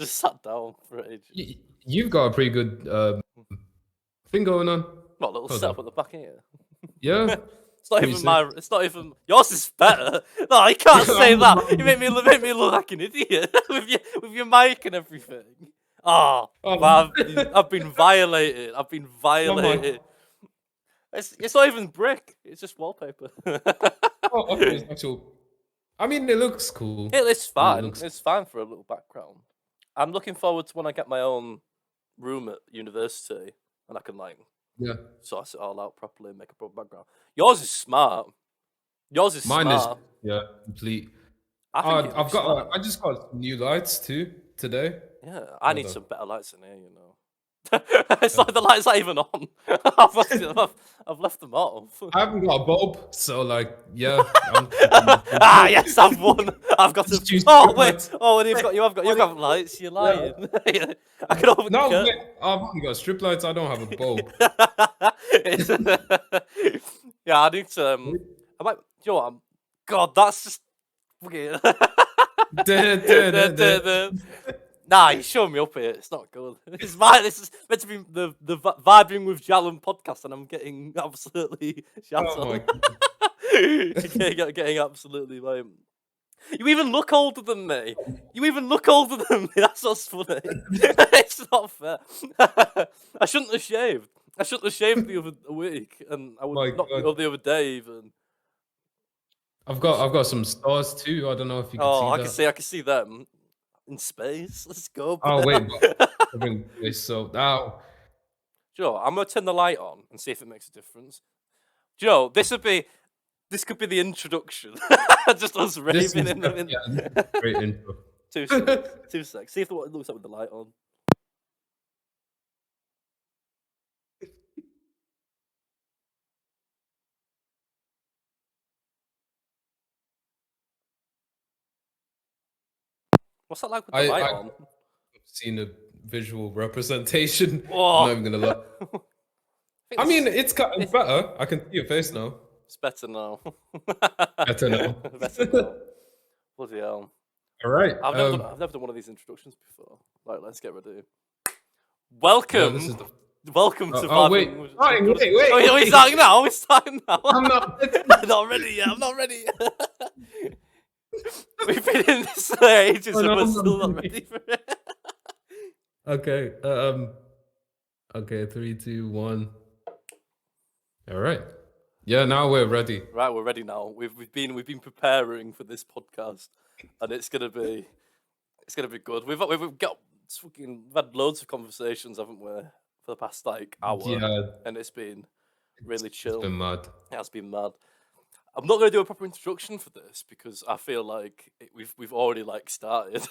just sat down for ages. You've got a pretty good thing going on. What, a little Hold setup on. at the back here? Yeah. It's not Pretty even sick. my. It's not even yours is better. No, you can't say that. You make me look like an idiot with your mic and everything. Oh, Oh. I've been violated. I've been Oh my. violated. It's not even brick. It's just wallpaper. Oh, okay. It's actual. I mean, it looks cool. It's It fine. looks. It's fine for a little background. I'm looking forward to when I get my own room at university and I can like Yeah. sort it all out properly and make a proper background. Yours is smart. Yours is Mine smart. is complete. I think it looks smart. I just got new lights too today. Yeah, I Hold need on. some better lights in here, you know. It's like the lights not even on. I've left them off. I haven't got a bulb, so like, yeah. Yes, I've won. I've got Just a. use Oh strip wait. lights. Oh, and you have lights. You're lying. I can open No, the curtain. wait, I've only got strip lights. I don't have a bulb. Yeah, I need to. I might. You know what? God, that's just. Nah, you're showing me up here. It's not good. This is meant to be the vibing with Jalen podcast, and I'm getting absolutely shut Oh my God. getting absolutely like. You even look older than me. You even look older than me. That's what's funny. It's not fair. I shouldn't have shaved. I shouldn't have shaved the other week, and I would not the other day even. I've got some stars too. I don't know if you can see that. I can see them in space. Let's go. Oh wait, so now. Joe, I'm gonna turn the light on and see if it makes a difference. Joe, this could be the introduction. Just us raving in the great intro. 2 seconds. 2 seconds. See if what it looks like with the light on. What's that like with the light on? I've seen a visual representation. Oh. I'm not even gonna lie. I mean, it's better. I can see your face now. It's better now. Better now. Better now. Bloody hell. All right. I've never done one of these introductions before. Right, let's get ready. Welcome. Welcome to. Oh wait. Wait. Oh, we're starting now. We're starting now. I'm not. Not ready yet. I'm not ready yet. We've been in this for ages and we're still not ready for it. Okay. Okay. 3, 2, 1. All right. Yeah. Now we're ready. Right, we're ready now. We've been preparing for this podcast, and it's gonna be good. We've had loads of conversations, haven't we, for the past like hour? Yeah. And it's been really chill. It's been mad. It has been mad. I'm not going to do a proper introduction for this because I feel like we've already like started.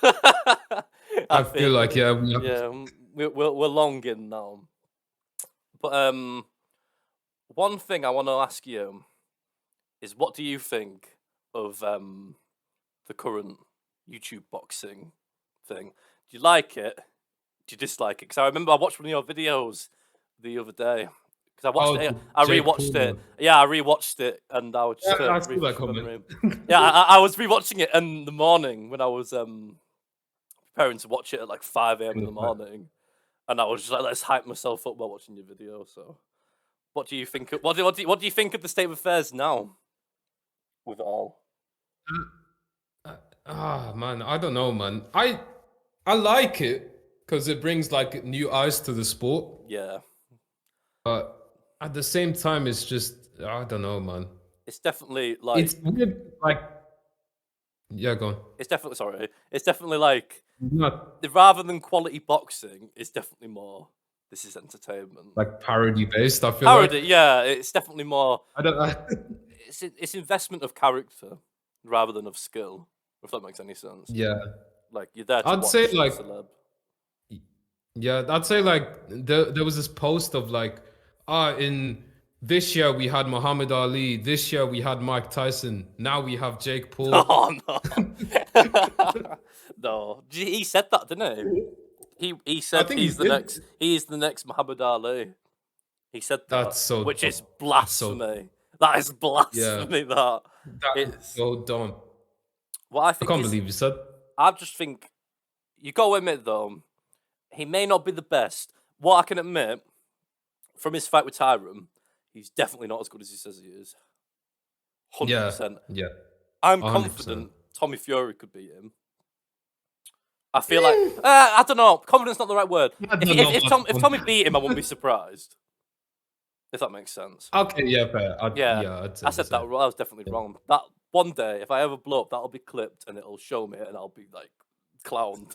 I feel like we're long in now. But one thing I want to ask you is, what do you think of the current YouTube boxing thing? Do you like it? Do you dislike it? Because I remember I watched one of your videos the other day. Because I watched it, I rewatched it. Yeah, I rewatched it, and I was just I was rewatching it in the morning when I was preparing to watch it at like 5 a.m. in the morning, and I was just like, let's hype myself up while watching your video. So, what do you think? What do you think of the state of affairs now with it all? Man, I don't know, man. I like it because it brings like new eyes to the sport. Yeah. But at the same time, it's just, I don't know, man. It's definitely like, it's weird, like, yeah, go on. It's definitely like, not rather than quality boxing, it's definitely more, this is entertainment. Like parody based, I feel like. Yeah, it's definitely more, I don't know. it's investment of character rather than of skill, if that makes any sense. Yeah. Like, you're there to I'd say like, celeb. Yeah, I'd say like, there was this post of like, in this year we had Muhammad Ali, this year we had Mike Tyson, now we have Jake Paul. Oh no. No. He said that, didn't he? He said he's the next Muhammad Ali. He said that. That's so which dumb. is blasphemy. That is blasphemy, that is so dumb. What I think I can't believe you said. I just think you got to admit though, he may not be the best. What I can admit from his fight with Tyron, he's definitely not as good as he says he is. 100%. Yeah. I'm 100%. confident Tommy Fury could beat him. I feel like I don't know. Confidence not the right word. If Tommy beat him, I wouldn't be surprised. If that makes sense. Okay, yeah, fair. Yeah, I said that. I was definitely wrong. That one day, if I ever blow up, that'll be clipped and it'll show me, and I'll be like clowned.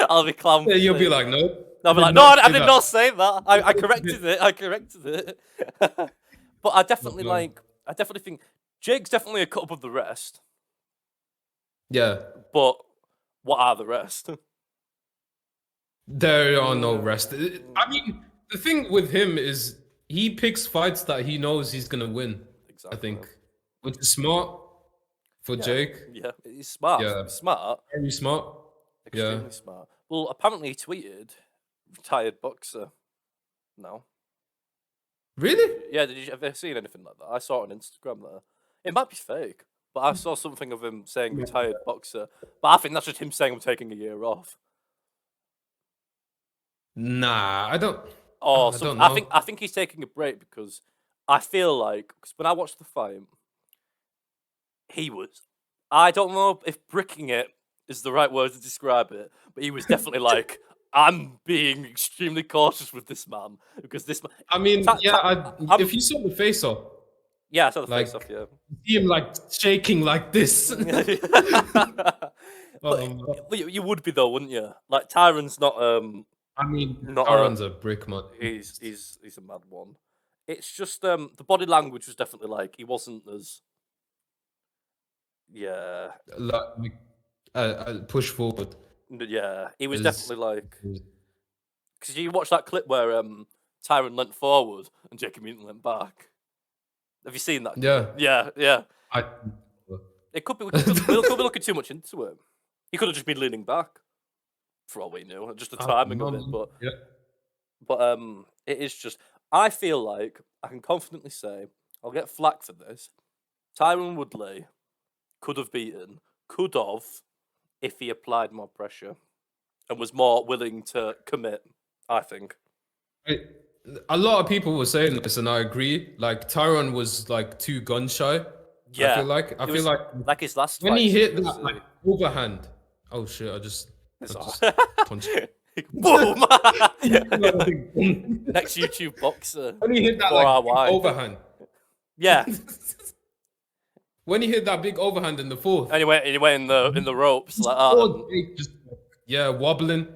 I'll be clowned. Yeah, you'll be like, no. I'll be like, no, I did not say that. I corrected it. I corrected it. But I definitely I definitely think Jake's definitely a cut above the rest. Yeah. But what are the rest? There are no rest. I mean, the thing with him is he picks fights that he knows he's gonna win. Exactly. I think, which is smart for Jake. Yeah, he's smart. Yeah, he's smart. Very smart. Extremely smart. Well, apparently he tweeted, "Retired boxer." No. Really? Yeah. Did you ever seen anything like that? I saw it on Instagram. There, it might be fake, but I saw something of him saying "retired boxer." But I think that's just him saying I'm taking a year off. Nah, I don't. Oh, I think he's taking a break because I feel like when I watched the fight, he was. I don't know if bricking it is the right word to describe it, but he was definitely like, I'm being extremely cautious with this man because this man. I mean, if you saw the face off. Yeah, I saw the face off. Yeah, see him like shaking like this. But you would be though, wouldn't you? Like Tyron's not. I mean, Tyron's a brick, man. He's a mad one. It's just the body language was definitely like he wasn't as. Yeah. Like push forward. Yeah, he was definitely like. Because you watch that clip where Tyron leant forward and Jake immediately went back. Have you seen that? Yeah. Yeah. It could be. We could be looking too much into it. He could have just been leaning back, for all we knew, just the timing of it. But it is just. I feel like I can confidently say I'll get flack for this. Tyron Woodley could have, if he applied more pressure and was more willing to commit. I think. A lot of people were saying this, and I agree. Like Tyron was like too gun shy. Yeah, I feel like his last when he hit that like overhand. Oh shit! I just punched. Boom! Next YouTube boxer. When he hit that like overhand. Yeah. When he hit that big overhand in the fourth. And he went in the ropes like that. Wobbling.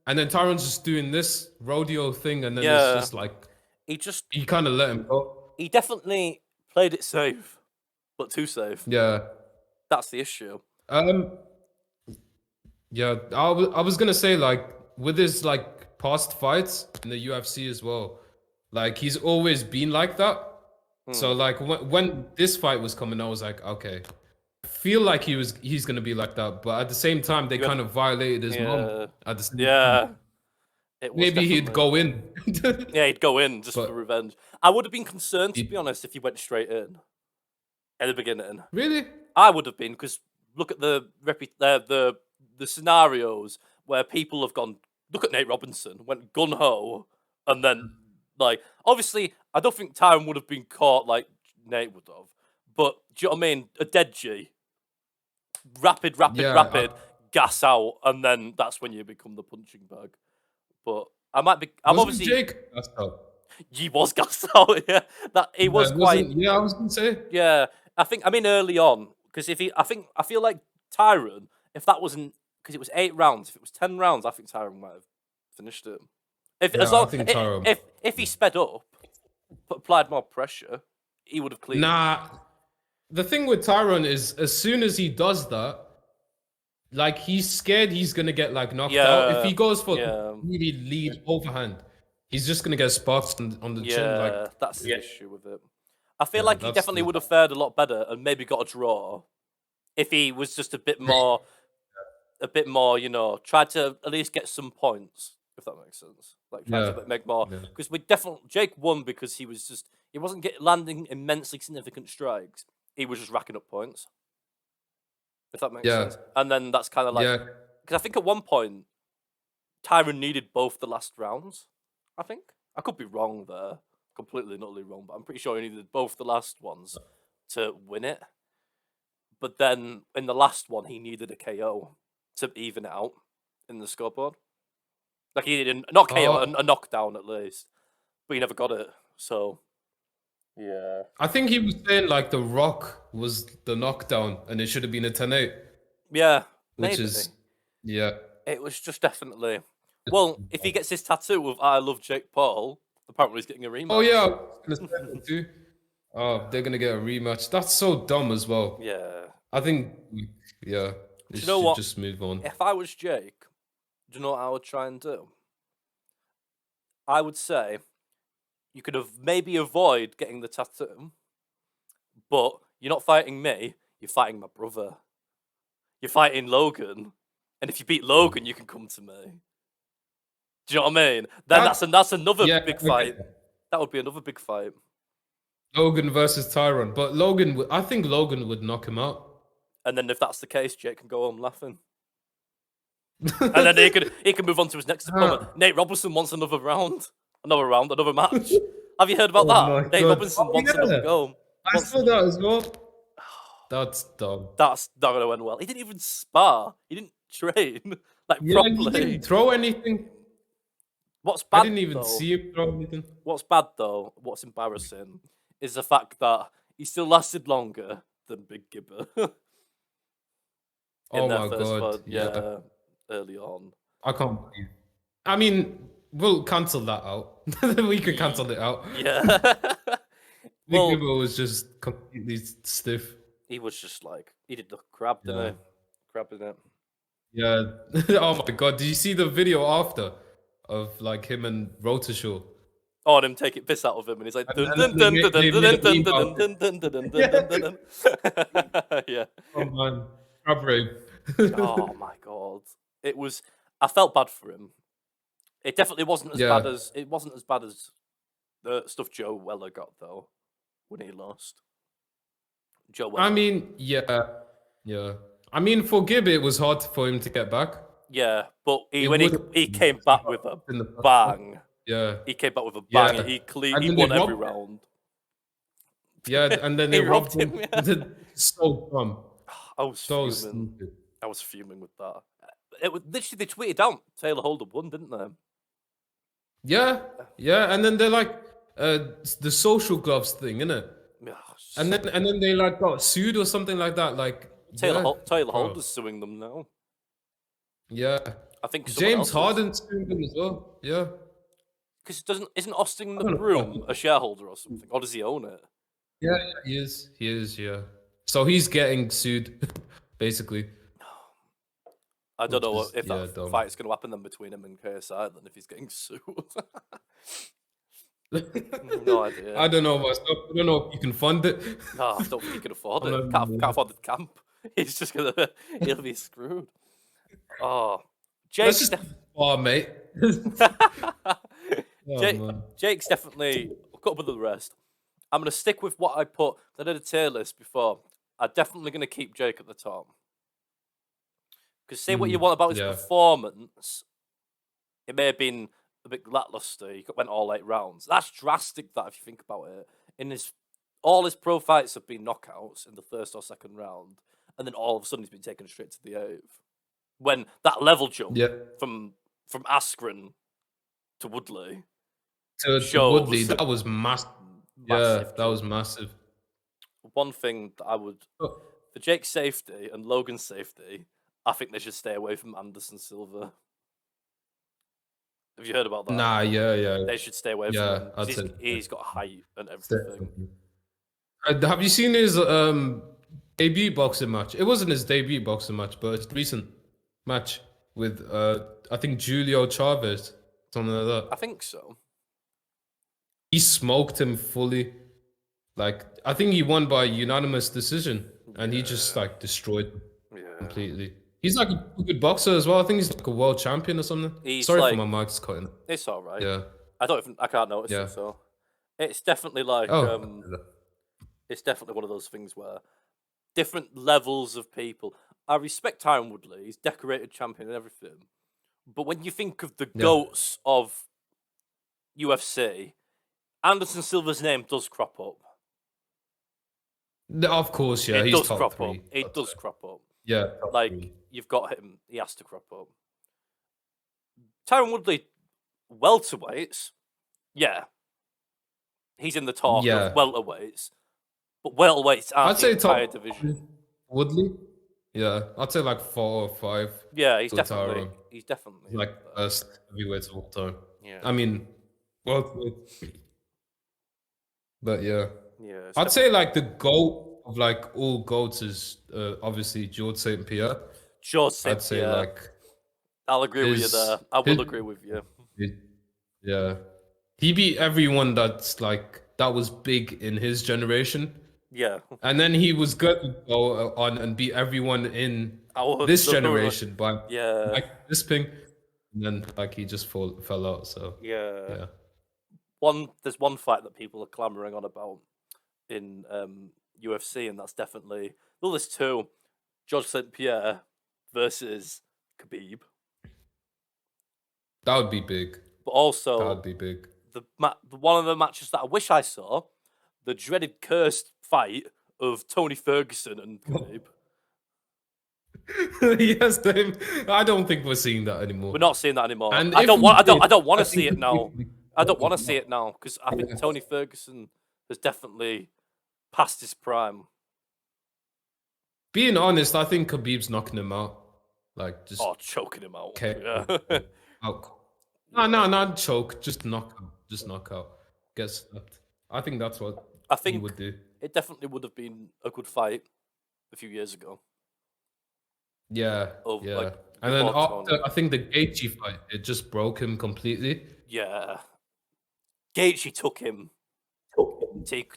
And then Tyron's just doing this rodeo thing, and then it's just like he kind of let him go. He definitely played it safe, but too safe. Yeah, that's the issue. Yeah, I was gonna say like with his like past fights in the UFC as well, like he's always been like that. So like when this fight was coming, I was like, okay, I feel like he's gonna be like that, but at the same time they kind of violated his mom. At the same time. Maybe he'd go in. Yeah, he'd go in just for revenge. I would have been concerned, to be honest, if he went straight in at the beginning. Really? I would have been, because look at the scenarios where people have gone. Look at Nate Robinson, went gun ho, and then like obviously I don't think Tyron would have been caught like Nate would have. But do you know what I mean? A dead G, rapid, gas out, and then that's when you become the punching bag. But I might be. I'm obviously Jake gassed out. He was gassed out. Yeah, that he was quite. Yeah, I was gonna say. Yeah, I mean early on, because I feel like Tyron, if that wasn't because it was 8 rounds, if it was 10 rounds, I think Tyron might have finished it. If he sped up, applied more pressure, he would have cleared. Nah, the thing with Tyron is as soon as he does that. Like he's scared he's gonna get like knocked out. If he goes for really lead overhand, he's just gonna get sparks on the chin. Like that's the issue with it. I feel like he definitely would have fared a lot better and maybe got a draw if he was just a bit more, you know, tried to at least get some points, if that makes sense. Like try to make more because Jake won because he wasn't landing immensely significant strikes. He was just racking up points. If that makes sense. And then that's kind of like Because I think at one point, Tyron needed both the last rounds. I think I could be wrong there, completely and utterly wrong, but I'm pretty sure he needed both the last ones to win it. But then in the last one, he needed a KO to even it out in the scoreboard. Like he needed not KO, a knockdown at least, but he never got it. So yeah, I think he was saying like The Rock was the knockdown, and it should have been a 10-8. Yeah, which maybe. is yeah. It was just definitely. Well, if he gets his tattoo of "I love Jake Paul," apparently he's getting a rematch. Oh yeah, I was gonna say that too. Oh, they're gonna get a rematch. That's so dumb as well. Yeah. I think yeah. Do you know what? Just move on. If I was Jake, do you know what I would try and do? I would say you could have maybe avoid getting the tattoo, but you're not fighting me. You're fighting my brother. You're fighting Logan, and if you beat Logan, you can come to me. Do you know what I mean? Then that's another big fight. That would be another big fight. Logan versus Tyron, but I think Logan would knock him out. And then if that's the case, Jake can go home laughing. And then he can move on to his next opponent. Nate Robinson wants another match. Have you heard about that? Nate Robinson wants another go. I saw that as well. That's dumb. That's not going to end well. He didn't even spar. He didn't train properly. He didn't throw anything. What's bad? I didn't even see him throw anything. What's bad though? What's embarrassing is the fact that he still lasted longer than Big Gibber. Oh my god! Yeah, early on. I can't believe. I mean, we'll cancel that out. We could cancel it out. Yeah. Big Gibber was just completely stiff. He was just like he did the crab, didn't he? Crab in it. Yeah. Oh my god! Did you see the video after of like him and Rotashaw? Oh, and him taking piss out of him, and he's like, yeah. Oh man, crab rape. Oh my god, it was. I felt bad for him. It definitely wasn't as bad as the stuff Joe Weller got though when he lost. Joe Weller. I mean, yeah. I mean, for Gibb, it was hard for him to get back. Yeah, but he came back with a bang. Yeah, he came back with a bang. Yeah. He won every round. Yeah, and then they robbed him. Yeah. So dumb. I was so fuming. Stupid. I was fuming with that. It was literally they tweeted out Taylor Holder won, didn't they? Yeah, and then they're like the social gloves thing, innit? And then they like got sued or something like that. Like Taylor Holder's suing them now. Yeah, I think James Harden's suing them as well. Yeah, because isn't Austin the Broom a shareholder or something, or does he own it? Yeah, he is. Yeah, so he's getting sued, basically. I don't know if that fight's going to happen then between him and KSI. Then if he's getting sued. No idea. I don't know myself. I don't know if you can fund it. No, I don't think he can afford it. Can't afford the camp. He's just he'll be screwed. Oh, Jake's mate. Jake's definitely a couple of the rest. I'm going to stick with what I put. I did a tier list before. I'm definitely going to keep Jake at the top. Because say what you want about his performance, it may have been a bit lackluster. He went all 8 rounds. That's drastic. That if you think about it, all his pro fights have been knockouts in the first or second round, and then all of a sudden he's been taken straight to the 8th. When that level jump from Askren to Woodley Woodley, that was massive. Yeah, that was massive. One thing that I would, for Jake's safety and Logan's safety, I think they should stay away from Anderson Silva. Have you heard about that? Nah, yeah. They should stay away from him. He's got height and everything. Have you seen his debut boxing match? It wasn't his debut boxing match, but it's recent match with I think Julio Chavez, something like that. I think so. He smoked him fully. Like I think he won by unanimous decision, and he just like destroyed him completely. He's like a good boxer as well. I think he's like a world champion or something. Sorry for my mic's cutting. It's all right. Yeah. I can't notice it. So it's definitely like it's definitely one of those things where different levels of people. I respect Tyron Woodley. He's decorated champion and everything. But when you think of the Yeah. GOATs of UFC, Anderson Silva's name does crop up. Of course, yeah, It he's does top crop three. up. It does crop up. Yeah, top Like, three. you've got him. He has to crop up. Tyron Woodley, welterweights, yeah. He's in the talk Yeah. of welterweights. But welterweights aren't I'd the say entire top division. Woodley. Yeah, I'd say like 4 or 5. Yeah, he's for definitely. Tyron. He's definitely Like up there. best heavyweights of all time. Yeah. I mean, well, but yeah, Yeah. I'd say like the GOAT of like all GOATs is obviously George St. Pierre. George St. I'd say Pierre. like I'll agree with you his- there. I will his- agree with you. Yeah, he beat everyone that's like that was big in his generation, Yeah. and then he was good to go on and beat everyone in Our- this the- generation by Yeah. like Bisping, and then like he just fell out. So Yeah. yeah, There's one fight that people are clamoring on about in UFC, and that's definitely well, there's two: George St. Pierre versus Khabib, that would be big. but That also would be big. the one of the matches that I wish I saw, the dreaded cursed fight of Tony Ferguson and Khabib. Yes, Dave. I don't think we're seeing that anymore. We're not seeing that anymore. And I if don't we want. I did, don't want I to see think it now. we- I don't want to see it now because I think Yeah. Tony Ferguson has definitely passed his prime. Being honest, I think Khabib's knocking him out. Like just Choking him out. Okay. Yeah. out. No, not choke. Just knock out. Just knock out. Get slapped. I think that's what I he think would do. it definitely would have been a good fight a few years ago. Yeah, Of, yeah. like, And then before after, Tony. I think the Gaethje fight, it just broke him completely. Yeah. Gaethje took him.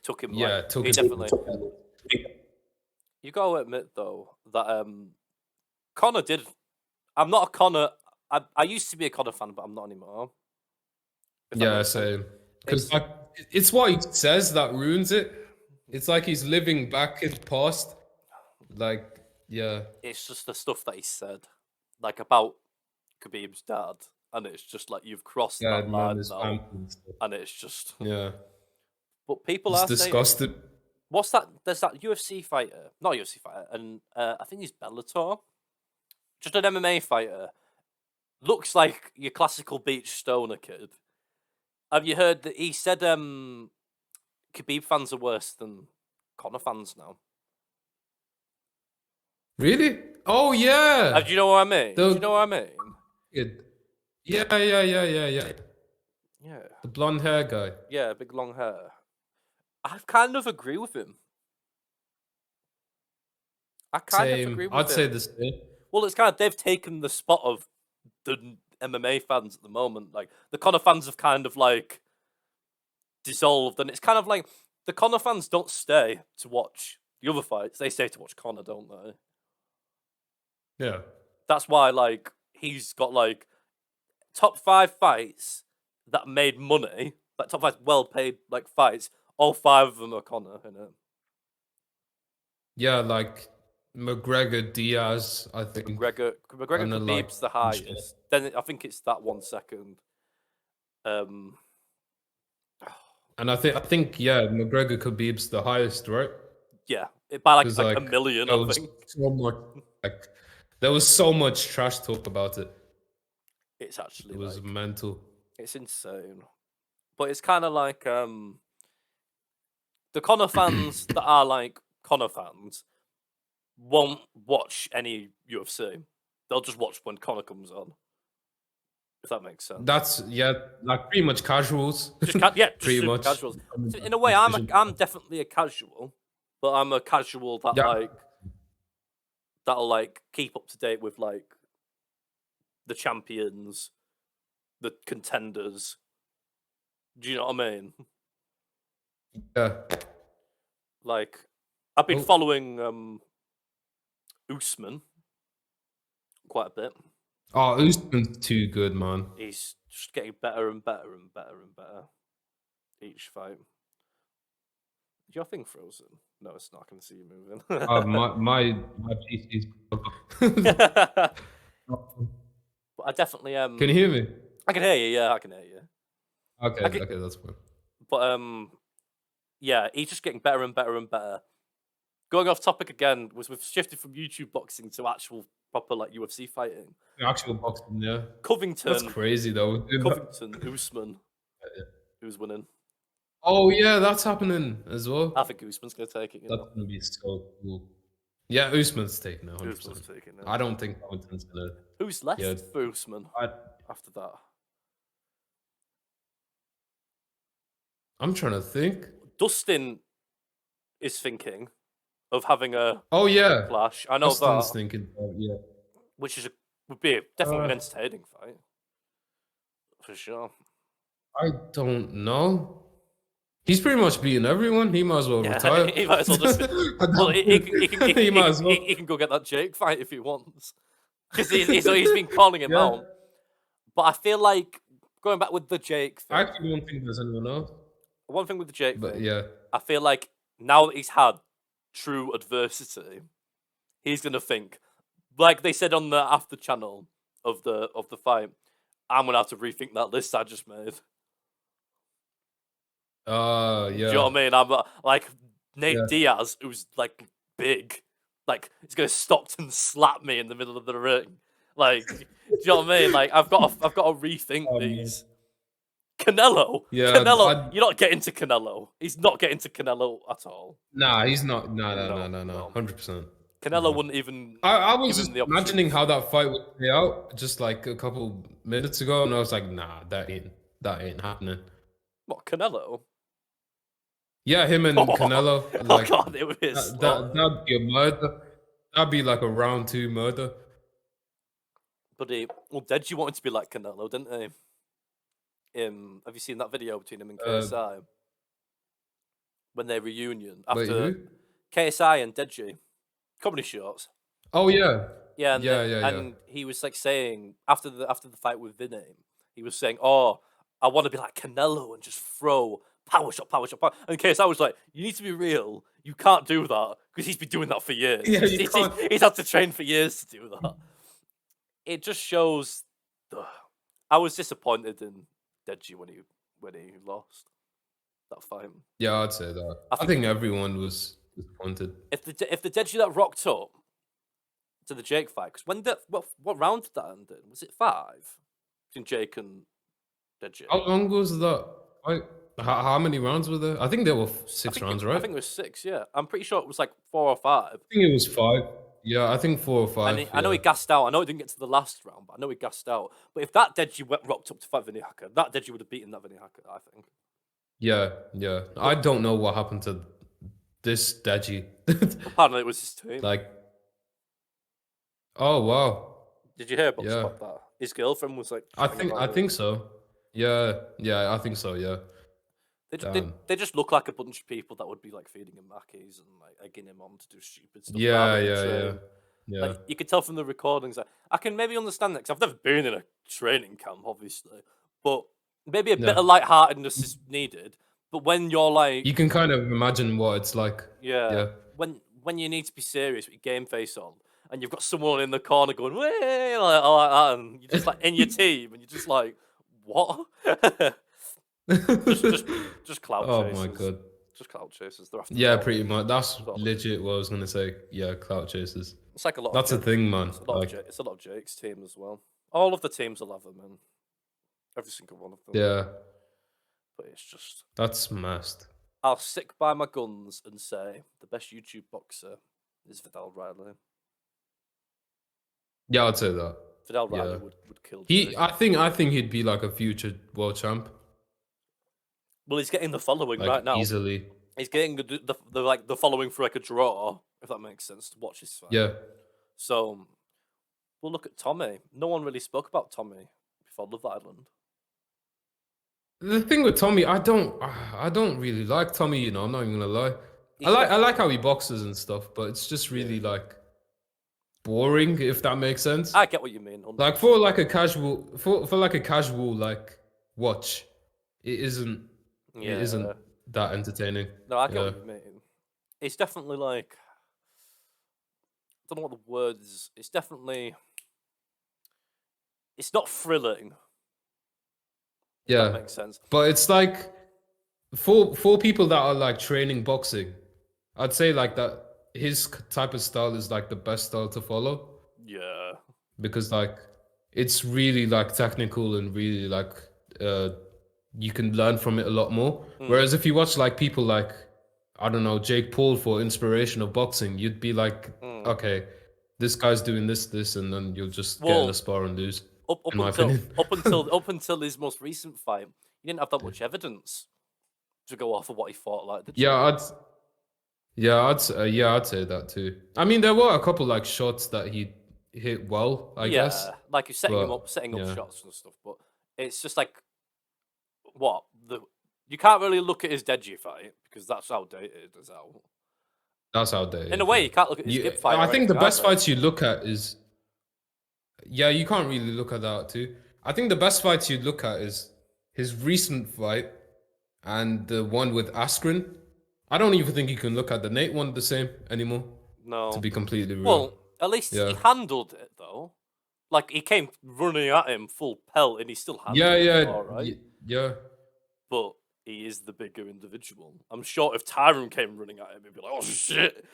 Took him. Yeah, like, took he him. definitely. You gotta admit though that Conor did. I'm not a Conor. I used to be a Conor fan, but I'm not anymore. If that Yeah, makes sense. same. Because like, it's what he says that ruins it. It's like he's living back his past. Like, yeah. It's just the stuff that he said, like about Khabib's dad, and it's just like you've crossed Yeah, that man, line his now, family and stuff. and it's just. Yeah. But people It's are saying, disgusted. what's that? There's that UFC fighter, not UFC fighter, and I think he's Bellator, just an MMA fighter. Looks like your classical beach stoner kid. Have you heard that he said Khabib fans are worse than Conor fans now? Really? Oh yeah. Do you know what I mean? Do you know what I mean? Kid. Yeah. Yeah, The blonde hair guy. yeah, big long hair. I kind of agree with him. I kind of Same. agree with I'd him. say the same. Well, it's kind of they've taken the spot of the MMA fans at the moment. Like the Conor fans have kind of like dissolved, and it's kind of like the Conor fans don't stay to watch the other fights; they stay to watch Conor, don't they? Yeah. That's why, like, he's got like top 5 fights that made money, like top 5 well-paid like fights. All 5 of them are Conor, innit? Yeah, like McGregor, Diaz, I think. McGregor And then, like, Khabib's the and shit. highest. Then I think it's that 1 second. And I think yeah, McGregor Khabib's the highest, right? Yeah, by like, 'Cause, like a like, million, There I was think. so much like there was so much trash talk about it. It's actually It was like, mental. it's insane. But it's kind of like the Conor fans that are like Conor fans won't watch any UFC. They'll just watch when Conor comes on. If that makes sense. That's like pretty much casuals. Just just pretty super much. casuals. So in a way, I'm definitely a casual, but I'm a casual that Yeah. like that'll like keep up to date with like the champions, the contenders. Do you know what I mean? Yeah. Like I've been Oh. following Usman quite a bit. Oh, Usman's too good, man. He's just getting better and better and better and better each fight. your thing frozen? No, it's not. I can see you moving. My PC's. But I definitely Can you hear me? I can hear you. Yeah, I can hear you. Okay, I can- okay, that's fine. But yeah, he's just getting better and better and better. Going off topic again, we've shifted from YouTube boxing to actual proper like UFC fighting. The actual boxing, yeah. Covington, That's crazy though. Covington, Usman, who's winning? Oh yeah, that's happening as well. I think Usman's gonna take it. You That's know? gonna be so cool. Yeah, Usman's taking it 100%. Usman's taking it. I don't think Covington's gonna. Who's left Yeah. for Usman after that? I'm trying to think. Dustin is thinking of having a Oh yeah, clash. I know Dustin's that, thinking. Yeah. which would be definitely an entertaining fight for sure. I don't know. He's pretty much beating everyone. He might as well retire. He might as well just. Well, He might as well. He can go get that Jake fight if he wants, because he's been calling him Yeah. out. But I feel like going back with the Jake thing. I actually don't think there's anyone else. One thing with the Jake But thing, yeah, I feel like now that he's had true adversity, he's gonna think, like they said on the after channel of the fight, I'm gonna have to rethink that list I just made. yeah. Do you know what I mean? I'm like Nate Yeah. Diaz, who's like big, like he's gonna Stockton slap me in the middle of the ring. Like, do you know what I mean? Like I've got to rethink Oh, man. these. Canelo, Yeah, Canelo, you're not getting to Canelo. He's not getting to Canelo at all. Nah, he's not. No, No. 100%. Canelo wouldn't even. I was Give just him the imagining how that fight would play out just like a couple minutes ago, and I was like, nah, that ain't happening. What, Canelo? Yeah, him and Canelo. Like, oh god, it would be. that'd be a murder. That'd be like a round 2 murder. But Deji wanted to be like Canelo, didn't he? Have you seen that video between him and KSI when they reunion after Wait, who? KSI and Deji comedy shorts? Oh yeah. Yeah, and Yeah. and he was like saying after the fight with Vinny, he was saying, "Oh, I want to be like Canelo and just throw power shot, And KSI was like, "You need to be real. You can't do that because he's been doing that for years. Yeah, you can't. He's had to train for years to do that." It just shows. I was disappointed in Deji when he lost that fight. Yeah, I'd say that. I think everyone was disappointed. If the Deji that rocked up to the Jake fight, because what round did that end in? Was it 5 between Jake and Deji? How long was that? How many rounds were there? I think there were 6 rounds, right? I think it was 6. Yeah, I'm pretty sure it was like 4 or 5. I think it was 5. Yeah, I think 4 or 5. I know he gassed out. I know he didn't get to the last round, but I know he gassed out. But if that Deji rocked up to fight Vinny Hacker, that Deji would have beaten that Vinny Hacker, I think. Yeah. I don't know what happened to this Deji. Apparently, it was his team. Like, oh wow. Did you hear about that? His girlfriend was like. I think so. Yeah, I think so. Yeah. They just look like a bunch of people that would be like feeding him Mackies and like egging him on to do stupid stuff. Yeah. Like you could tell from the recordings. Like, I can maybe understand that because I've never been in a training camp, obviously, but maybe a bit of lightheartedness is needed. But when you're like, you can kind of imagine what it's like. yeah. When you need to be serious with your game face on, and you've got someone in the corner going, "Way," like that, and you're just like in your team, and you're just like, what? just clout chasers. Oh my god. Just clout chasers. They're after Yeah, the pretty much. That's Stop. legit what I was gonna say. Yeah, clout chasers. It's like a lot. That's a thing, man. It's a lot, Like, it's a lot of Jake's team as well. All of the teams will have them in. Every single one of them. yeah, But it's just. that's messed. I'll stick by my guns and say the best YouTube boxer is Vidal Riley. Yeah, I'd say that. Vidal Riley Yeah. would kill Jake. I think he'd be like a future world champ. Well, he's getting the following Like right now. easily. He's getting the following for like a draw, if that makes sense, to watch his fight. Yeah. So we'll look at Tommy. No one really spoke about Tommy before Love Island. The thing with Tommy, I don't really like Tommy, you know, I'm not even gonna lie. I like how he boxes and stuff, but it's just really like boring, if that makes sense. I get what you mean. Like for like a casual like watch, it isn't that entertaining. No, I get Yeah, what you mean. It's definitely like I don't know what the word is. It's definitely it's not thrilling. If that yeah. makes sense. But it's like for people that are like training boxing, I'd say like that his type of style is like the best style to follow Yeah. because like it's really like technical and really like uh you can learn from it a lot more. Whereas if you watch like people like I don't know Jake Paul for inspiration of boxing, you'd be like, okay, this guy's doing this, and then you'll just get in a Well, spar and lose. up In my opinion, up until his most recent fight, he didn't have that much evidence to go off of what he fought like, did you? yeah, I'd say that too. I mean, there were a couple like shots that he hit well, I guess, Yeah, like you're setting him but up, setting up yeah, shots and stuff. But it's just like what the you can't really look at his Deji fight because that's outdated as hell. that's outdated. In a way, Yeah. you can't look at his Skip fight. I Or think the anything best either. fights you look at is yeah, you can't really look at that too. I think the best fights you'd look at is his recent fight and the one with Askren. I don't even think you can look at the Nate one the same anymore. To No. be completely real. Well, at least he Yeah. handled it though. Like he came running at him full pelt, and he still handled Yeah, it. yeah, All right. yeah. But he is the bigger individual. I'm sure if Tyron came running at him, he'd be like, "Oh shit!"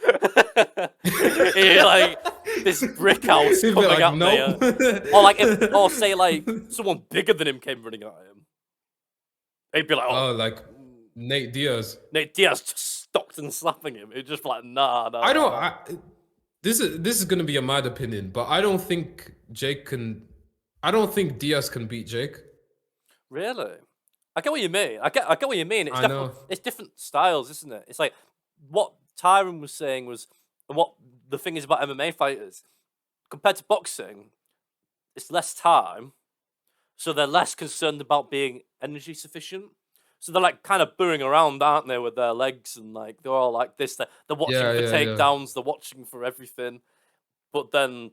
He like this brick house He'd be coming like, at "Nope." me, or like or say like someone bigger than him came running at him, he'd be like, "Oh, Oh, like Nate Diaz. Nate Diaz just stopped and slapping him." He'd just be like, "Nah, nah." I don't. nah." This is gonna be a mad opinion, but I don't think Jake can. I don't think Diaz can beat Jake. Really? I get what you mean. I get what you mean. It's I definitely know. it's different styles, isn't it? It's like what Tyron was saying was, and what the thing is about MMA fighters compared to boxing, it's less time, so they're less concerned about being energy sufficient. So they're like kind of booing around, aren't they, with their legs and like they're all like this. They're watching Yeah, for yeah, yeah. takedowns. They're watching for everything. But then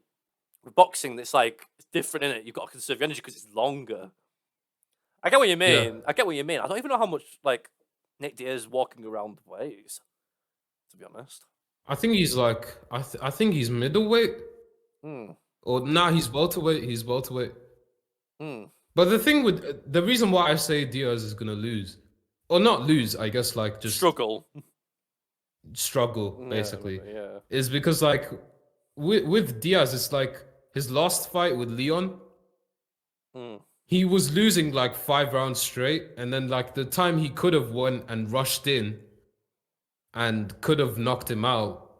with boxing, it's like it's different in it. You've got to conserve your energy because it's longer. I get what you Yeah. mean. I get what you mean. I don't even know how much like Nick Diaz walking around weighs, to be honest. I think he's like. I think he's middleweight. Hmm. Or nah, he's welterweight. He's welterweight. Hmm. But the thing with the reason why I say Diaz is gonna lose, or not lose, I guess like just Struggle. struggle Yeah, basically, yeah. is because like with Diaz, it's like his last fight with Leon, Hmm. he was losing like 5 rounds straight, and then like the time he could have won and rushed in and could have knocked him out,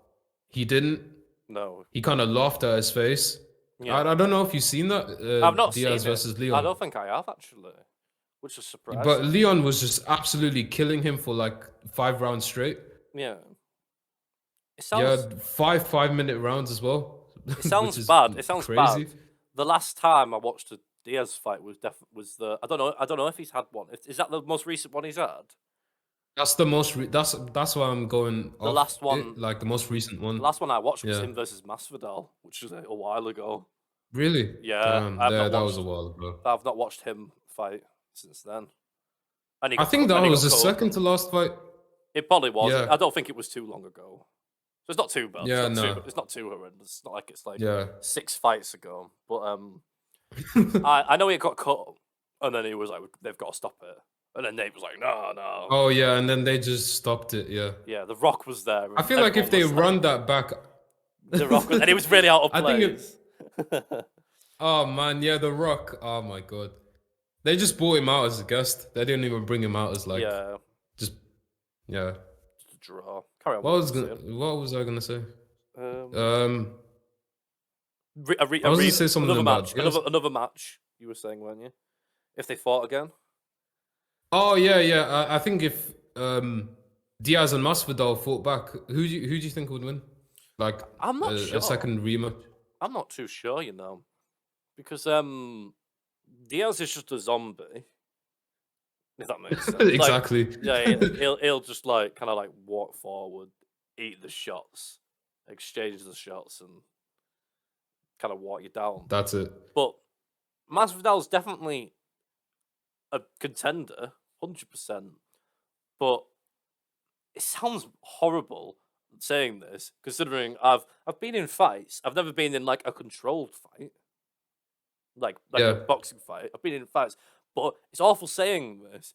he didn't. No. He kind of laughed at his face. Yeah. I don't know if you've seen that I've not Diaz seen it. versus I Leon. don't think I have actually, which is surprising. But Leon was just absolutely killing him for like 5 rounds straight. yeah, it Yeah, sounds 5 minute rounds as well. it sounds which is bad. It sounds crazy. bad. The last time I watched a Diaz fight was was the I don't know if he's had one. Is that the most recent one he's had? That's the most. That's why I'm going. The off last it, one. like the most recent one. The last one I watched was Yeah. him versus Masvidal, which was a while ago. Really? Yeah, Damn, I've yeah, not that watched. was a while ago. I've not watched him fight since then. And he I got think cut- and that he was got the cut up. second to last fight. It probably was. Yeah. I don't think it was too long ago. So it's not too bad. Yeah, It's not too horrendous. It's not like it's like Yeah. 6 fights ago. But I know he got cut, and then he was like, "They've got to stop it." And then Nate was like, "No, no." Oh yeah, and then they just stopped it. Yeah. Yeah, The Rock was there. I feel like if they run that back, The Rock, and he was really out of I think place. oh man, yeah, The Rock. Oh my god, they just brought him out as a guest. They didn't even bring him out as like yeah, just yeah. just a draw. Carry on. What with was what you're saying. what was I gonna say? Um, I was gonna say something another about match. Diaz. Another match. You were saying, weren't you? If they fought again. Oh yeah. I think if Diaz and Masvidal fought back, who do you think would win? Like I'm not a sure. second rematch. I'm not too sure, you know, because Diaz is just a zombie. If that makes sense. Like, Exactly. yeah, he'll just like kind of like walk forward, eat the shots, exchange the shots, and kind of walk you down. That's it. But Masvidal's definitely a contender, 100%. But it sounds horrible saying this, considering I've been in fights. I've never been in like a controlled fight, like a Yeah. boxing fight. I've been in fights, but it's awful saying this.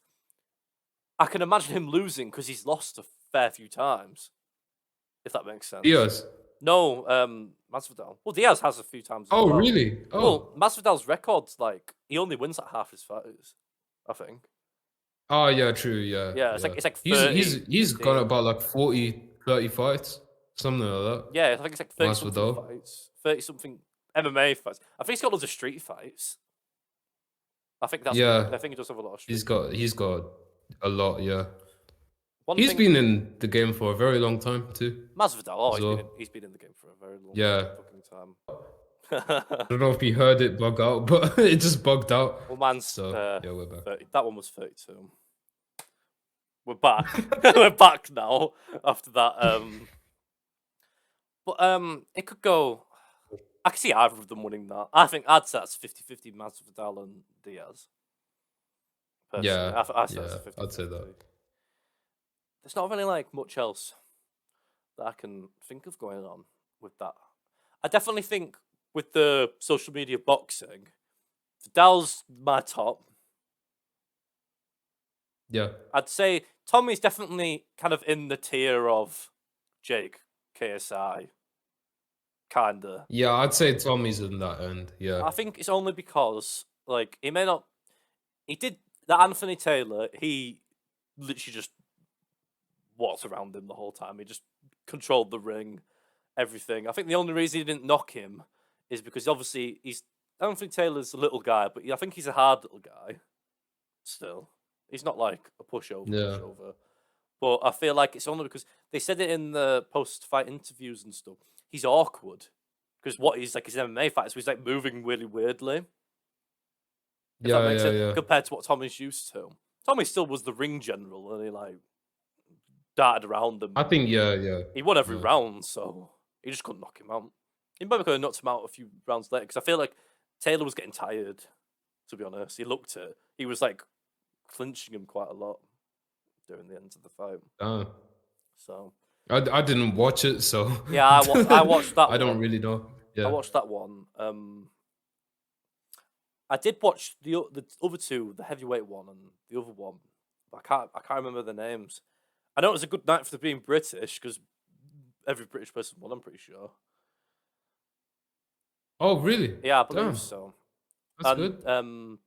I can imagine him losing because he's lost a fair few times, if that makes sense. Diaz. No, Masvidal. Well, Diaz has a few times. As Oh, well. really? Oh. Well, Masvidal's record's like he only wins like half his fights, I think. Oh, yeah, true. Yeah. Yeah, it's like 30, he's got 15. about like 40, 30 fights, something like that. Yeah, I think it's like 30 something Masvidal. fights, 30 something MMA fights. I think he's got loads of street fights. I think that's Yeah. I think he does have a lot of street. He's got a lot. Yeah. One He's thing, been in the game for a very long time too. Masvidal. Oh, as well. he's been in the game for a very long Yeah. fucking time. I don't know if you heard it bug out, but it just bugged out. Well, man's So yeah, we're back. 30. That one was 32. We're back. We're back now after that. But it could go. I can see either of them winning that. I think I'd say that's 50-50 Masvidal and Diaz. Personally. Yeah, I'd say yeah, that's 50-50. I'd say that. There's not really like much else that I can think of going on with that. I definitely think with the social media boxing, Vidal's my top. Yeah, I'd say Tommy's definitely kind of in the tier of Jake, KSI, kinda. yeah, I'd say Tommy's in that end. Yeah, I think it's only because like he may not. He did that Anthony Taylor. He literally just walked around him the whole time. He just controlled the ring, everything. I think the only reason he didn't knock him is because obviously Anthony Taylor's a little guy, but I think he's a hard little guy. Still, he's not like a pushover. Yeah. But I feel like it's only because they said it in the post-fight interviews and stuff. He's awkward because what he's like his MMA fight, so he's like moving really weirdly. If that makes sense, yeah. compared to what Tommy's used to. Tommy still was the ring general, and he like darted around them. I think yeah. He won every yeah. round, so he just couldn't knock him out. He probably could have knocked him out a few rounds later because I feel like Taylor was getting tired. To be honest, he looked it. He was like clinching him quite a lot during the end of the fight. So I didn't watch it, so yeah, I watched that. I don't really know. Yeah, I watched that one. I did watch the other two, the heavyweight one and the other one. But I can't remember the names. I know it was a good night for being British because every British person won. I'm pretty sure. Oh really? Yeah, I believe Damn. so. That's And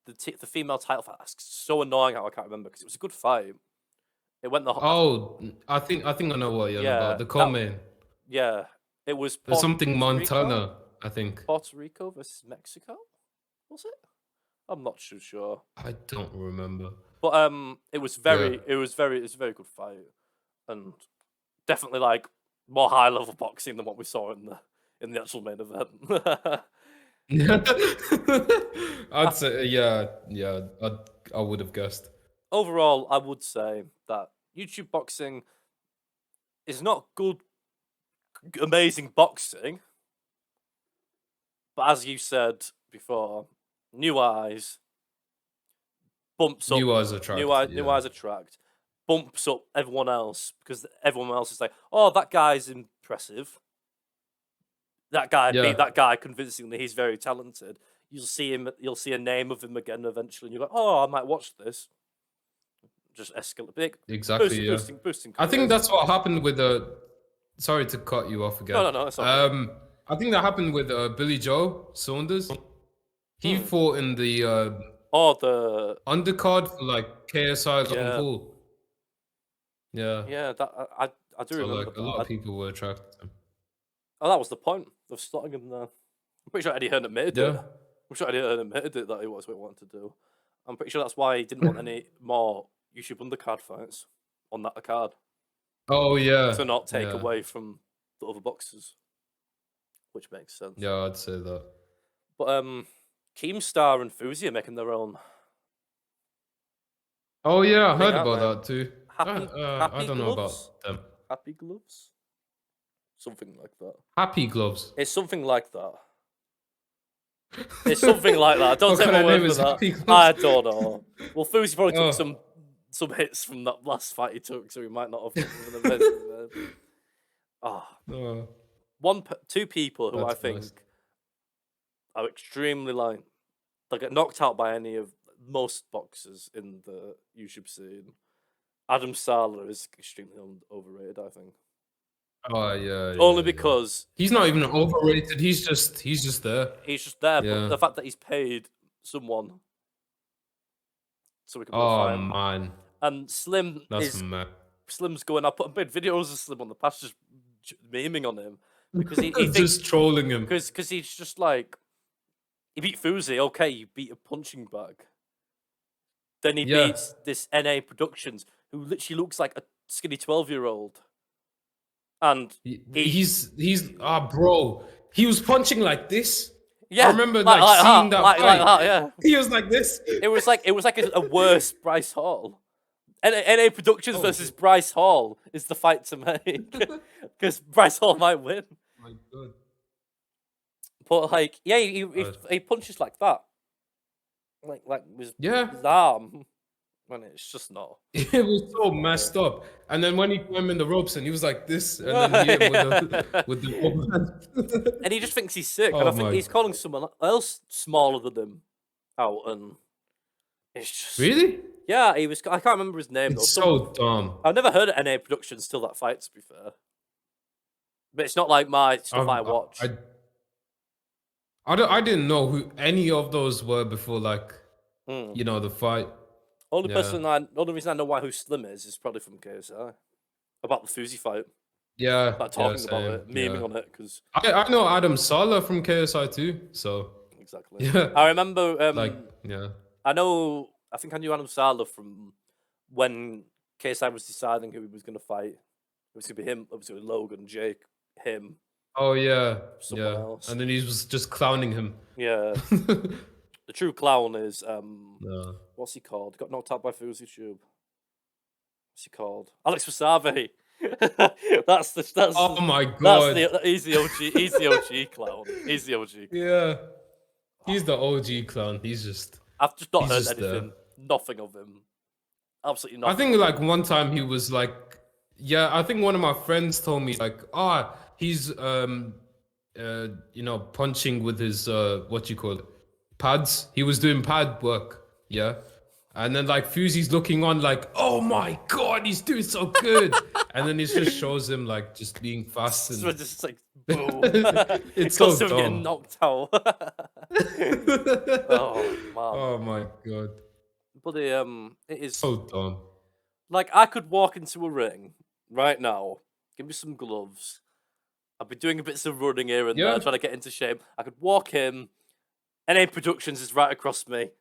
good. the female title fight. That's so annoying how I can't remember because it was a good fight. It went the Oh, I think I know what you're Yeah, about. The that- co-main. yeah. It was There's something Puerto Rico? Montana, I think. Puerto Rico versus Mexico. Was it? I'm not too sure. I don't remember. But it was it was a very good fight, and definitely like more high level boxing than what we saw in the actual main event. I'd say yeah. I would have guessed. Overall, I would say that YouTube boxing is not good, amazing boxing, but as you said before, new eyes bumps up. New eyes attract. New eyes attract. Bumps up everyone else because everyone else is like, oh, that guy's impressive. That guy beat that guy convincingly. He's very talented. You'll see him. You'll see a name of him again eventually, and you're like, oh, I might watch this. Just escalate big. Exactly. Boosting. I think that's what happened with the. Sorry to cut you off again. No. It's all right. I think that happened with Billy Joe Saunders. He fought in the the undercard for like KSI Logan Paul. Yeah. Yeah, that I do remember. Like, a lot of people were attracted to him. Oh, that was the point of slotting him there. I'm pretty sure Eddie Hearn admitted it. Yeah. I'm sure Eddie Hearn admitted it that it was what he wanted to do. I'm pretty sure that's why he didn't want any more YouTube undercard fights on that card. Oh yeah. To not take away from the other boxers, which makes sense. Yeah, I'd say that. But Keemstar and Fuzi are making their own. Oh yeah, I heard aren't about they? that too. Happy I don't know Gloves? about them. Happy Gloves? Something like that. Happy Gloves. It's something like that. It's something like that. Don't What take kind my of word name for is that. Happy Gloves? I don't know. Well, Fuzi probably took some some hits from that last fight he took, so he might not have given the best. Two people who I That's think nice. are extremely like they get knocked out by any of most boxers in the YouTube scene. Adam Sala is extremely overrated, I think. Oh yeah. Only yeah. because He's not even overrated. He's just there. he's just there, but Yeah. the fact that he's paid someone so we can Oh fight him. man, And that's mad. Slim's going. I put videos of Slim on the past, just memeing on him because he thinks, Just trolling him. because he's just like he beat Fuzi. Okay, you beat a punching bag. Then he beats this NA Productions, who literally looks like a skinny 12-year-old. And he's bro. He was punching like this. Yeah, I remember seeing that fight. Like that, yeah. He was like this. It was like a worse Bryce Hall. NA Productions versus Bryce Hall is the fight to make because Bryce Hall might win. My God. But like, yeah, he punches like that, like with his arm, and it's just not. It was so messed up. And then when he climbed in the ropes and he was like this, and then he hit with the overhand. And he just thinks he's sick, and I think he's calling someone else smaller than him out, and it's just really. Yeah, he was. I can't remember his name. It's so dumb. I've never heard of NA Productions till that fight, to be fair. But it's not like my stuff I watch. I didn't know who any of those were before, like, you know, the fight. Only reason I know who Slim is probably from KSI. About the Fuzi fight. Yeah. Like talking about it, memeing on it, because I know Adam Sala from KSI too, so. Exactly. Yeah. I remember, I think I knew Adam Sala from when KSI was deciding who he was going to fight. It was going to be him, obviously Logan, Jake, him. Oh, yeah. Someone else. And then he was just clowning him. Yeah. The true clown is, what's he called? He got knocked out by Fuzi Tube. What's he called? Alex Wasabi. that's oh my God. He's the OG clown. He's the OG clown. Yeah. He's the OG clown. He's just... I've just not heard anything. Nothing of him. Absolutely nothing. I think like one time he was like, I think one of my friends told me like, he's you know, punching with his what you call it, pads. He was doing pad work, and then like Fuzi's looking on like, oh my God, he's doing so good, and then it just shows him like just being fast and just like boom. It's so dumb. Getting knocked out. Oh man. Oh my God. But it is so dumb. Like I could walk into a ring right now, give me some gloves. I'd be doing a bit of running here and there, trying to get into shape. I could walk in. NA Productions is right across me.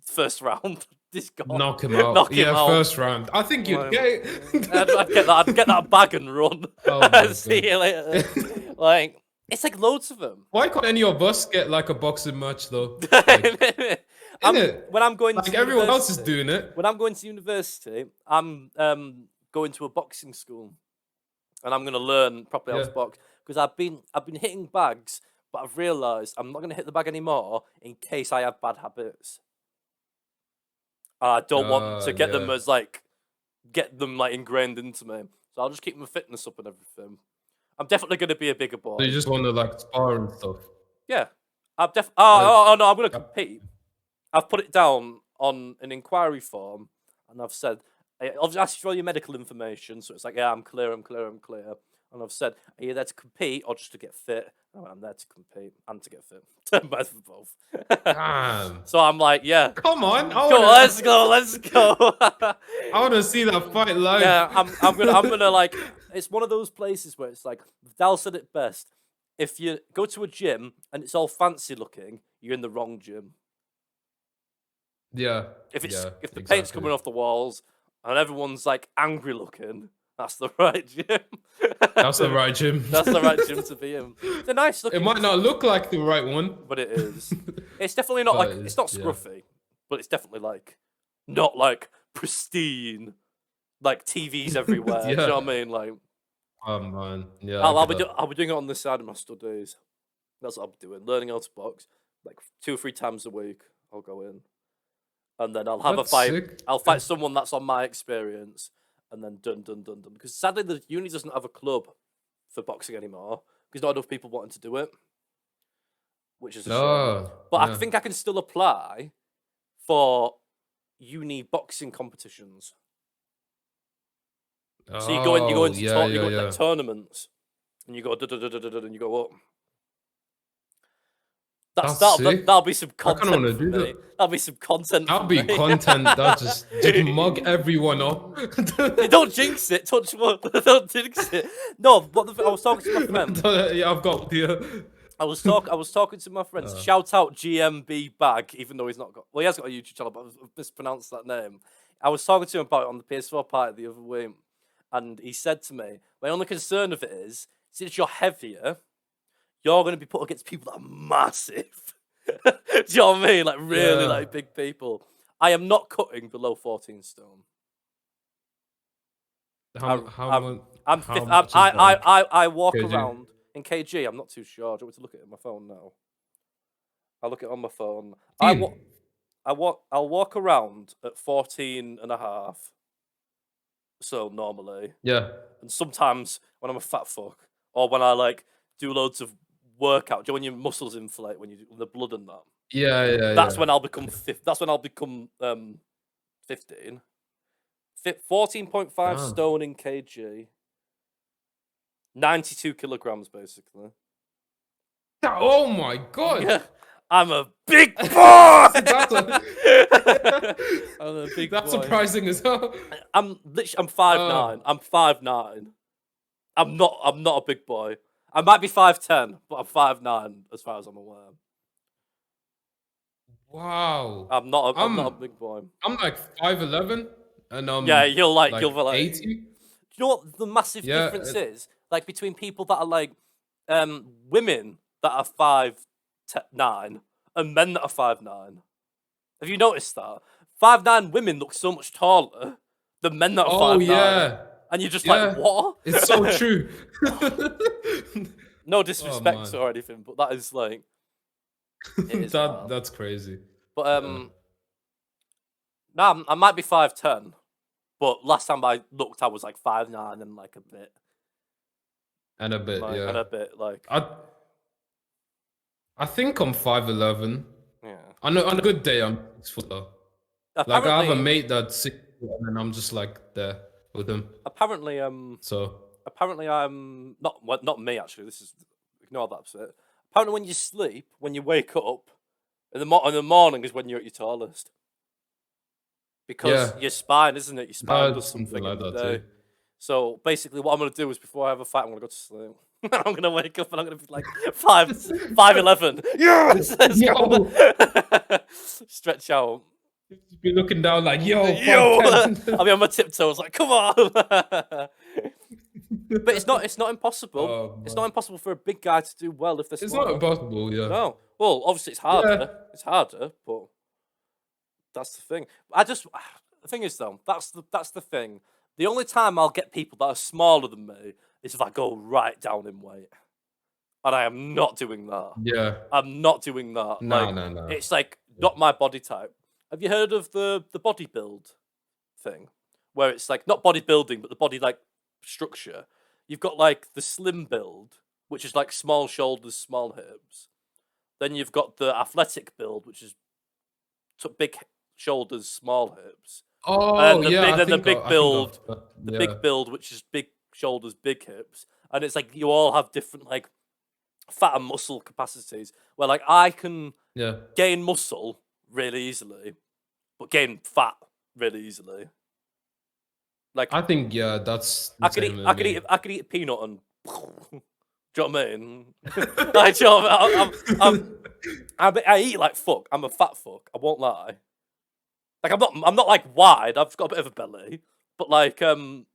First round, this guy. Knock him out. Knock him out. First round. I think you'd get it. I'd get that bag and run. Oh see you later. Like it's like loads of them. Why can't any of us get like a boxing match though? When I'm going like to everyone else is doing it. When I'm going to university, I'm going to a boxing school, and I'm going to learn properly how to box because I've been hitting bags, but I've realised I'm not going to hit the bag anymore in case I have bad habits. I don't want to get them as like ingrained into me, so I'll just keep my fitness up and everything. I'm definitely going to be a bigger boy. So you just want to like spar and stuff. Yeah, I'm oh no, I'm going to compete. I've put it down on an inquiry form, and I've said, I've asked for all your medical information, so it's like, yeah, I'm clear. And I've said, are you there to compete or just to get fit? I'm there to compete and to get fit. Both for both. Damn. So I'm like, yeah. Come on. Let's go. I want to see that fight live. Yeah, I'm gonna like, it's one of those places where it's like, Dal said it best. If you go to a gym and it's all fancy looking, you're in the wrong gym. Yeah. If the paint's coming off the walls and everyone's like angry looking, that's the right gym. That's the right gym. That's the right gym to be in. It's a nice looking. It might not look like the right one, but it is. It's definitely not like it's not scruffy, but it's definitely like not like pristine, like TVs everywhere. Do you know what I mean? Like, oh man, yeah. I'll be doing it on this side of my studies. That's what I'll be doing. Learning how to box like 2 or 3 times a week. I'll go in. and then I'll have That's a fight. sick. I'll fight someone that's on my experience, and then dun. Because sadly, the uni doesn't have a club for boxing anymore because not enough people wanting to do it, which is a shame. Oh, But I yeah. think I can still apply for uni boxing competitions. So you go into Oh, yeah, you go into yeah. like tournaments, and you go and you go up. That's sick. That'll be some I kinda content wanna for do me. that. That'll be some content. That'll for be me. content that just mug everyone up. Don't jinx it. Touch wood. Don't jinx it. No, I was talking to my friend. Yeah, I've got the. I was talking to my friends. Shout out GMB Bag, even though he's not got. Well, he has got a YouTube channel, but I've mispronounced that name. I was talking to him about it on the PS4 party the other week, and he said to me, "My only concern of it is, since you're heavier, you're going to be put against people that are massive." Do you know what I mean? Like really, like big people. I am not cutting below 14 stone. How I'm how fifth, much is that? I walk kg? around in kg. I'm not too sure. Do you want me to look at it on my phone now? I'll look at it on my phone. I'll walk around at 14 and a half. So normally, Yeah. and sometimes when I'm a fat fuck, or when I like do loads of workout, do you know when your muscles inflate when you do the blood and that? Yeah. That's when I'll become That's when I'll become 15. 14.5 stone in kg. 92 kilograms basically. Oh my god. Yeah. I'm a big boy. That's I'm a big That's boy. surprising as hell. I'm 5'9". I'm 5'9". I'm not a big boy. I might be 5'10", but I'm 5'9" as far as I'm aware. Wow. I'm not a big boy. I'm like 5'11", and yeah, you'll like 80. Do you know what the massive difference is? Like between people that are like women that are 5'9" and men that are 5'9". Have you noticed that? 5'9" women look so much taller than men that are 5'9". Oh yeah. And you're just like, what? It's so true. No disrespect or anything, but that is like it is that's crazy. But nah, I might be 5'10", but last time I looked, I was like 5'9" and like a bit. And a bit, yeah. And a bit like. I think I'm 5'11". Yeah. On a good day, I'm 6 foot though. Like I have a mate that's 6 foot, and I'm just like there with him. Apparently, So. Apparently, I'm not me actually. This is ignore that bit. Apparently, when you sleep, when you wake up in the morning is when you're at your tallest. Because your spine, isn't it? Your spine does something like that day. So basically, what I'm gonna do is before I have a fight, I'm gonna go to sleep. I'm gonna wake up and I'm gonna be like 5'11". Yes, let's go. Stretch out. Be looking down like yo. I'll be on my tiptoes like, come on. But it's not impossible. Oh, it's not impossible for a big guy to do well if they're It's small. not impossible, yeah. No. Well, obviously it's harder. Yeah. It's harder, but that's the thing. The thing is though, that's the thing. The only time I'll get people that are smaller than me is if I go right down in weight. And I am not doing that. Yeah. I'm not doing that. No. It's like not my body type. Have you heard of the body build thing? Where it's like not bodybuilding, but the body like structure. You've got like the slim build, which is like small shoulders, small hips. Then you've got the athletic build, which is big shoulders, small hips. Oh, and yeah. Then the big build, big build, which is big shoulders, big hips. And it's like you all have different like fat and muscle capacities. Where like I can gain muscle really easily, but gain fat really easily. Like I think that's. I could eat a peanut and. Do you know what I mean? Like, you know, I eat like fuck. I'm a fat fuck. I won't lie. Like I'm not like wide. I've got a bit of a belly, but like when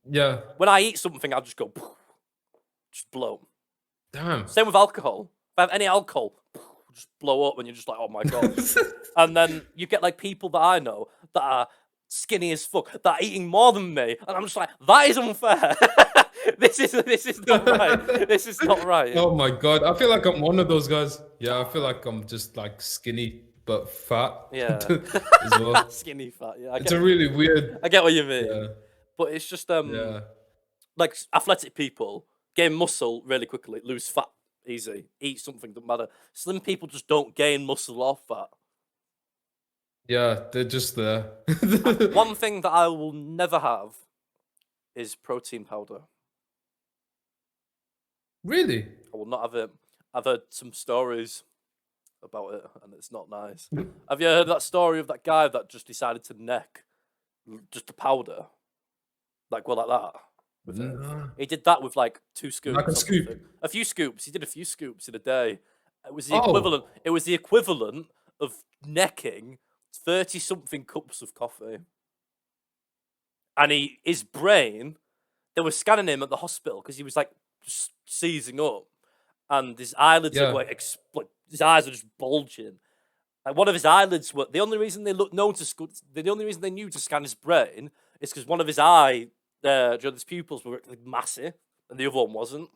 I eat something, I'll just go, just blow. Damn. Same with alcohol. If I have any alcohol, just blow up, and you're just like, oh my god. And then you get like people that I know that are skinny as fuck that are eating more than me, and I'm just like, that is unfair. This is not right. This is not right. Oh my god, I feel like I'm one of those guys. Yeah, I feel like I'm just like skinny but fat. Yeah. as well. Skinny fat. Yeah, It's a really weird. I get what you mean. Yeah, But it's just yeah, like athletic people gain muscle really quickly, lose fat easy, eat something doesn't matter. Slim people just don't gain muscle or fat. yeah. They're just there. One thing that I will never have is protein powder. Really? I will not have it. I've heard some stories about it, and it's not nice. Have you heard that story of that guy that just decided to neck just the powder, like that? With it? Nah. He did that with like 2 scoops. Like a or scoop? something. A few scoops. He did a few scoops in a day. It was the Oh. equivalent. It was the equivalent of necking 30-something cups of coffee. And his brain, they were scanning him at the hospital because he was like seizing up, and his eyelids Yeah. were like his eyes were just bulging. Like one of his eyelids were the only reason they the only reason they knew to scan his brain is because one of his his pupils were like, massive and the other one wasn't.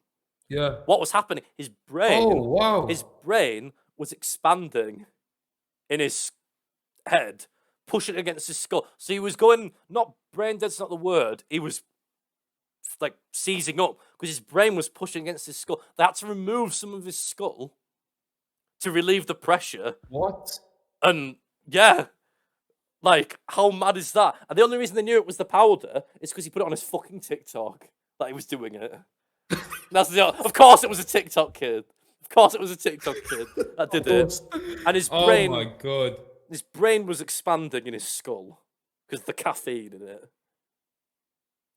Yeah. What was happening? His brain. Oh wow. His brain was expanding in his head, pushing against his skull. So he was going, not brain dead's not the word. He was like seizing up because his brain was pushing against his skull. They had to remove some of his skull to relieve the pressure. What? And yeah, like how mad is that? And the only reason they knew it was the powder is because he put it on his fucking TikTok that he was doing it. Of course it was a TikTok kid. Of course it was a TikTok kid that did it. And his brain. Oh my god. His brain was expanding in his skull because the caffeine in it.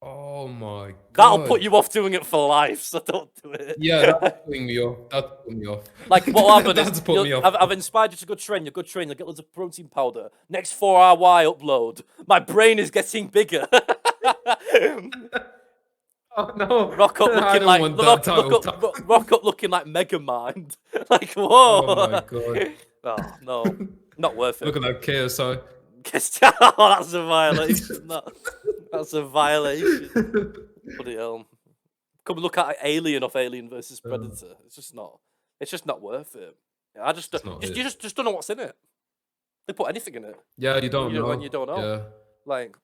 Oh my god. That'll put you off doing it for life, so don't do it. Yeah, that's putting me off. That's putting me off. Like what will happen That's is put me off. I've inspired you to go train. You'll go train. You'll get loads of protein powder. Next 4 hour upload. My brain is getting bigger. Oh no! Rock up I looking don't like want that title. rock up looking like Megamind. Like whoa! Oh my god! Oh no, not worth it. Looking like KSI. Oh, that's a violation. That's a violation. Bloody hell! Come look at Alien off Alien versus Predator. It's just not. It's just not worth it. I just you just don't know what's in it. They put anything in it. Yeah, you don't know. When you don't know. Yeah. Like,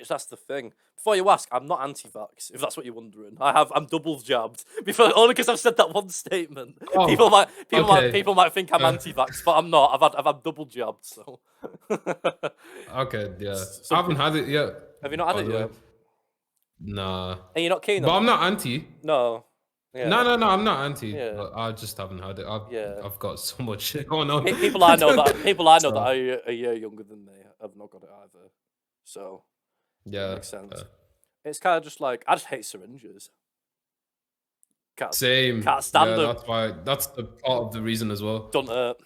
that's the thing. Before you ask, I'm not anti-vax. If that's what you're wondering, I'm double jabbed. Only because I've said that one statement. Oh, people might think I'm anti-vax, but I'm not. I've had double jabbed. So. Okay. Yeah. I haven't had it yet. Have you not had it yet? Nah. And you're not keen on But it? I'm not anti. No. Yeah. No, I'm not anti. Yeah. But I just haven't had it. Yeah. I've got so much shit going on. People I know that are a year younger than me have not got it either. So. Yeah. Makes sense. It's kind of just like I just hate syringes. Same. Can't stand them. That's the part of the reason as well. Don't hurt.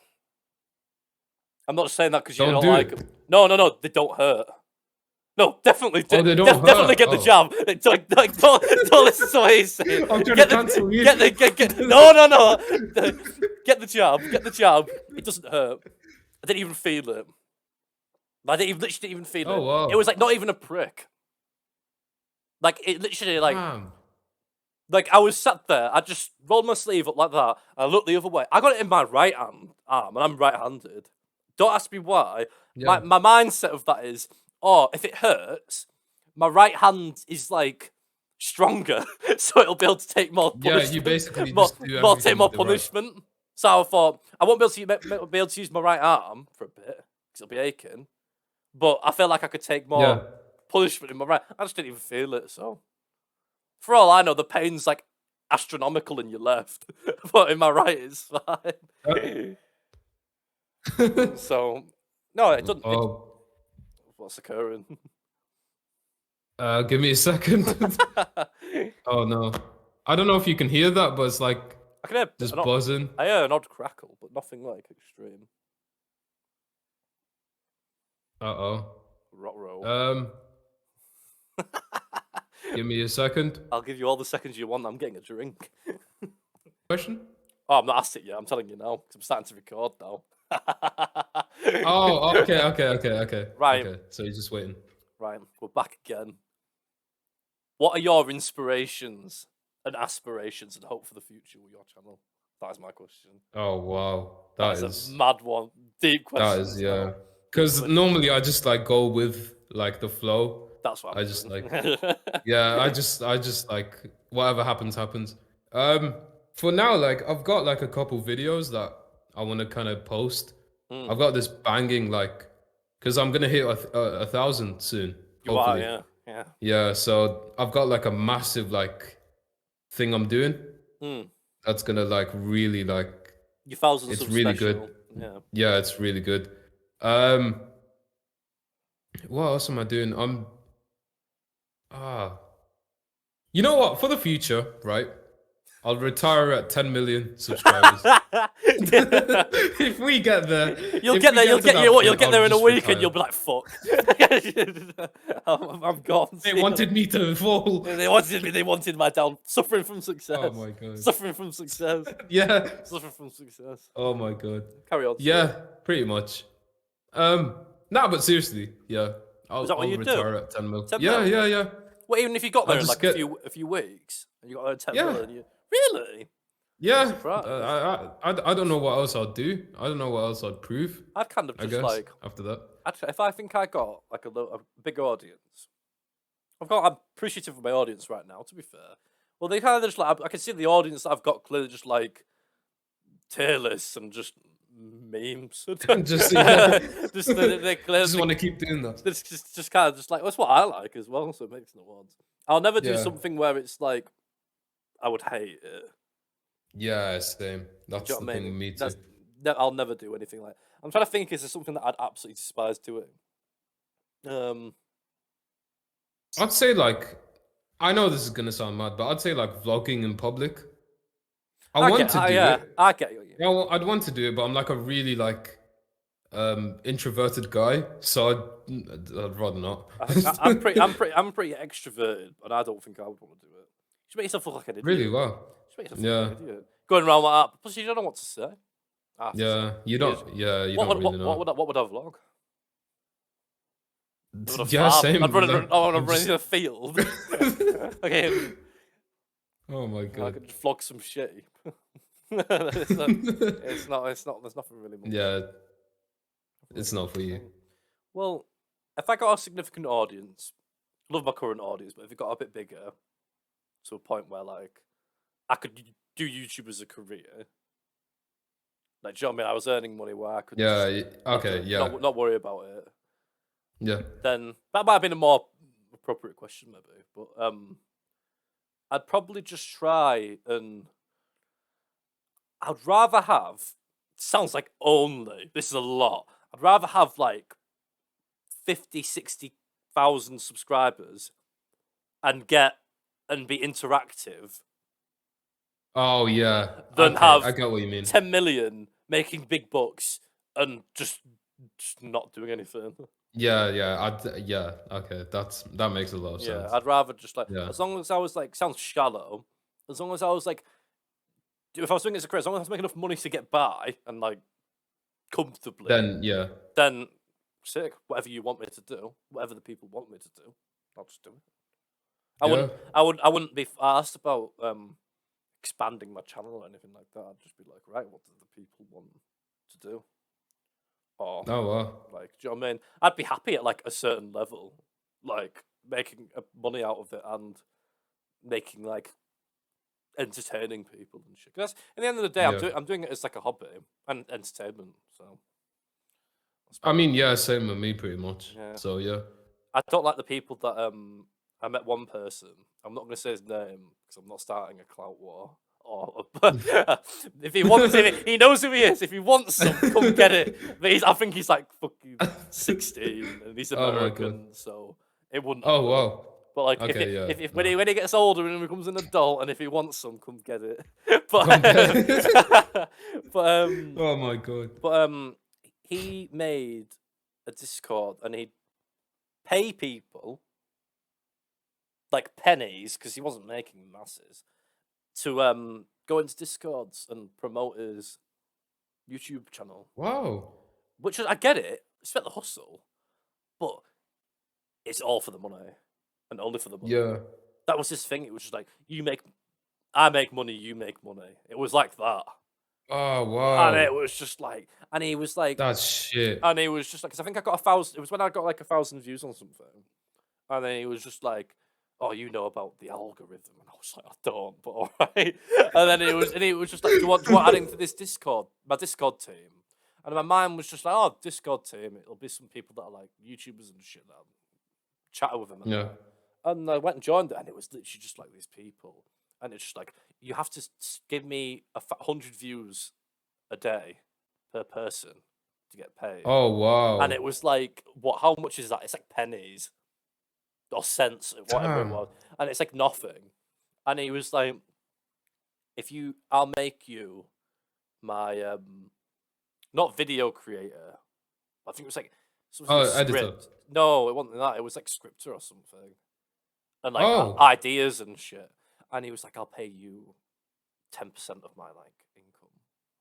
I'm not saying that because you Don't don't do like it. them. No, they don't hurt. No, definitely. Oh, they don't definitely hurt? get the Oh. jab. Don't listen to what he's saying. I'm trying Get to cancel you. No. Get the jab. It doesn't hurt. I didn't even feel it. I literally didn't even feel it. Wow. It was like not even a prick. Like it literally like. Damn. Like, I was sat there, I just rolled my sleeve up like that, and I looked the other way. I got it in my right arm, and I'm right-handed. Don't ask me why. Yeah. My mindset of that is, if it hurts, my right hand is, like, stronger, so it'll be able to take more punishment. Yeah, you basically more, just do more everything take more with the right. punishment. So I thought, I won't be able to use my right arm for a bit, because it'll be aching. But I feel like I could take more punishment in my right. I just didn't even feel it, so... For all I know, the pain's like astronomical in your left, but in my right, it's fine. So, no, it doesn't. What's occurring? Give me a second. Oh no, I don't know if you can hear that, but it's like I can hear just buzzing. I hear an odd crackle, but nothing like extreme. Roll. Give me a second. I'll give you all the seconds you want. I'm getting a drink. Question? Oh, I'm not asked it yet. I'm telling you now. 'Cause I'm starting to record now. Oh, okay. Right. Okay, so you're just waiting. Right, we're back again. What are your inspirations and aspirations and hope for the future with your channel? That is my question. Oh wow, That is a mad one, deep question. that is because normally I just like go with like the flow. That's what I'm just doing. like I just like whatever happens happens. For now, like I've got like a couple videos that I want to kind of post. I've got this banging like because I'm gonna hit 1,000 soon. You hopefully. are, yeah. Yeah, so I've got like a massive like thing I'm doing. That's gonna like really like Your 1,000 it's subs really special. good. Yeah. Yeah, it's really good. What else am I doing? You know what? For the future, right? I'll retire at 10 million subscribers. If we get there, you'll get there. You'll get there in a week, and you'll be like, "Fuck, I'm gone." They wanted me to fall. They wanted me. They wanted my down. Suffering from success. Oh my god. Suffering from success. Yeah. Suffering from success. Oh my god. Carry on. Yeah, pretty much. Nah, but seriously, yeah. Is that what you retire do? at 10 mil. 10 yeah, mil? yeah, yeah. Well, even if you got there in just like a few weeks, and you got there at 10 Yeah. million, really? Yeah. I don't know what else I'd do. I don't know what else I'd prove. I'd kind of I just guess like after that. if I think I got like a big audience, I'm appreciative of my audience right now. To be fair, well, they kind of just like I can see the audience that I've got clearly just like tier lists and just memes. Just yeah. they clearly Just want to keep doing that. It's just kind of just like that's what I like as well. So it makes no odds. I'll never do Yeah. something where it's like I would hate it. Yeah, same. That's Do you know the what I thing with mean? me too. I'll never do anything like. I'm trying to think. Is there something that I'd absolutely despise doing? I'd say like, I know this is gonna sound mad, but I'd say like vlogging in public. I want to do it. I get you. Yeah, well, I'd want to do it, but I'm like a really like introverted guy, so I'd rather not. I'm pretty extroverted, but I don't think I would want to do it. You should make yourself look like an idiot. Really well. You should make yourself look like an idiot. Going around like that, plus you don't know what to say. You don't. Yeah, you don't really know. What would I vlog? Yeah, same. I'd run in the field. Okay. Oh my god. I could just vlog some sheep. It's not. There's nothing really. Yeah. It's not for you. Well, if I got a significant audience, love my current audience, but if it got a bit bigger, to a point where like I could do YouTube as a career. Like, do you know what I mean? I was earning money where I could. Not worry about it. Yeah. Then that might have been a more appropriate question, maybe. But I'd probably just try and. I'd rather have. Sounds like only. This is a lot. I'd rather have like 50, 60,000 subscribers and be interactive. Oh yeah. Than I get what you mean. 10 million making big bucks and just not doing anything. Yeah. Okay, that makes a lot of sense. Yeah, I'd rather just like as long as I was like sounds shallow. As long as I was like, if I was doing it as a career, as long as I was making enough money to get by and like comfortably, then sick. Whatever you want me to do, whatever the people want me to do, I'll just do it. I wouldn't be asked about expanding my channel or anything like that. I'd just be like, right, what do the people want to do? Or like, do you know what I mean? I'd be happy at like a certain level, like making money out of it and making like entertaining people and shit. Because at the end of the day, I'm doing it as like a hobby and entertainment. So I mean, yeah, same with me pretty much. Yeah. So yeah. I don't like the people that I met one person. I'm not going to say his name because I'm not starting a clout war. Or if he wants it, he knows who he is. If he wants some, come get it. But I think he's like fucking 16 and he's American, so it wouldn't. Oh wow. But like, when he gets older and becomes an adult, and if he wants some, come get it. But oh my god. But he made a Discord and he'd pay people like pennies because he wasn't making masses to go into Discords and promote his YouTube channel. Wow. Which I get it. It's about the hustle, but it's all for the money and only for the money. Yeah. That was his thing. It was just like I make money, you make money. It was like that. Oh And it wow, was just like, and he was like, that's shit. and he was just like, because I think I got 1,000. It was when I got like 1,000 views on something, and then he was just like, "Oh, you know about the algorithm," and I was like, "I don't," but all right. And then he was just like, do you want adding to this Discord, my Discord team?" And my mind was just like, "Oh, Discord team. It'll be some people that are like YouTubers and shit that I'm chatting with them and Yeah. that." And I went and joined it, and it was literally just like these people, and it's just like you have to give me 100 views a day per person to get paid. Oh And wow. it was like, what? How much is that? It's like pennies or cents, whatever it Damn. was, and it's like nothing. And he was like, I'll make you my not video creator. I think it was like some sort Oh, of editor. script. No, it wasn't that. It was like scripter or something, and like Oh, ideas and shit. And he was like, "I'll pay you 10% of my like income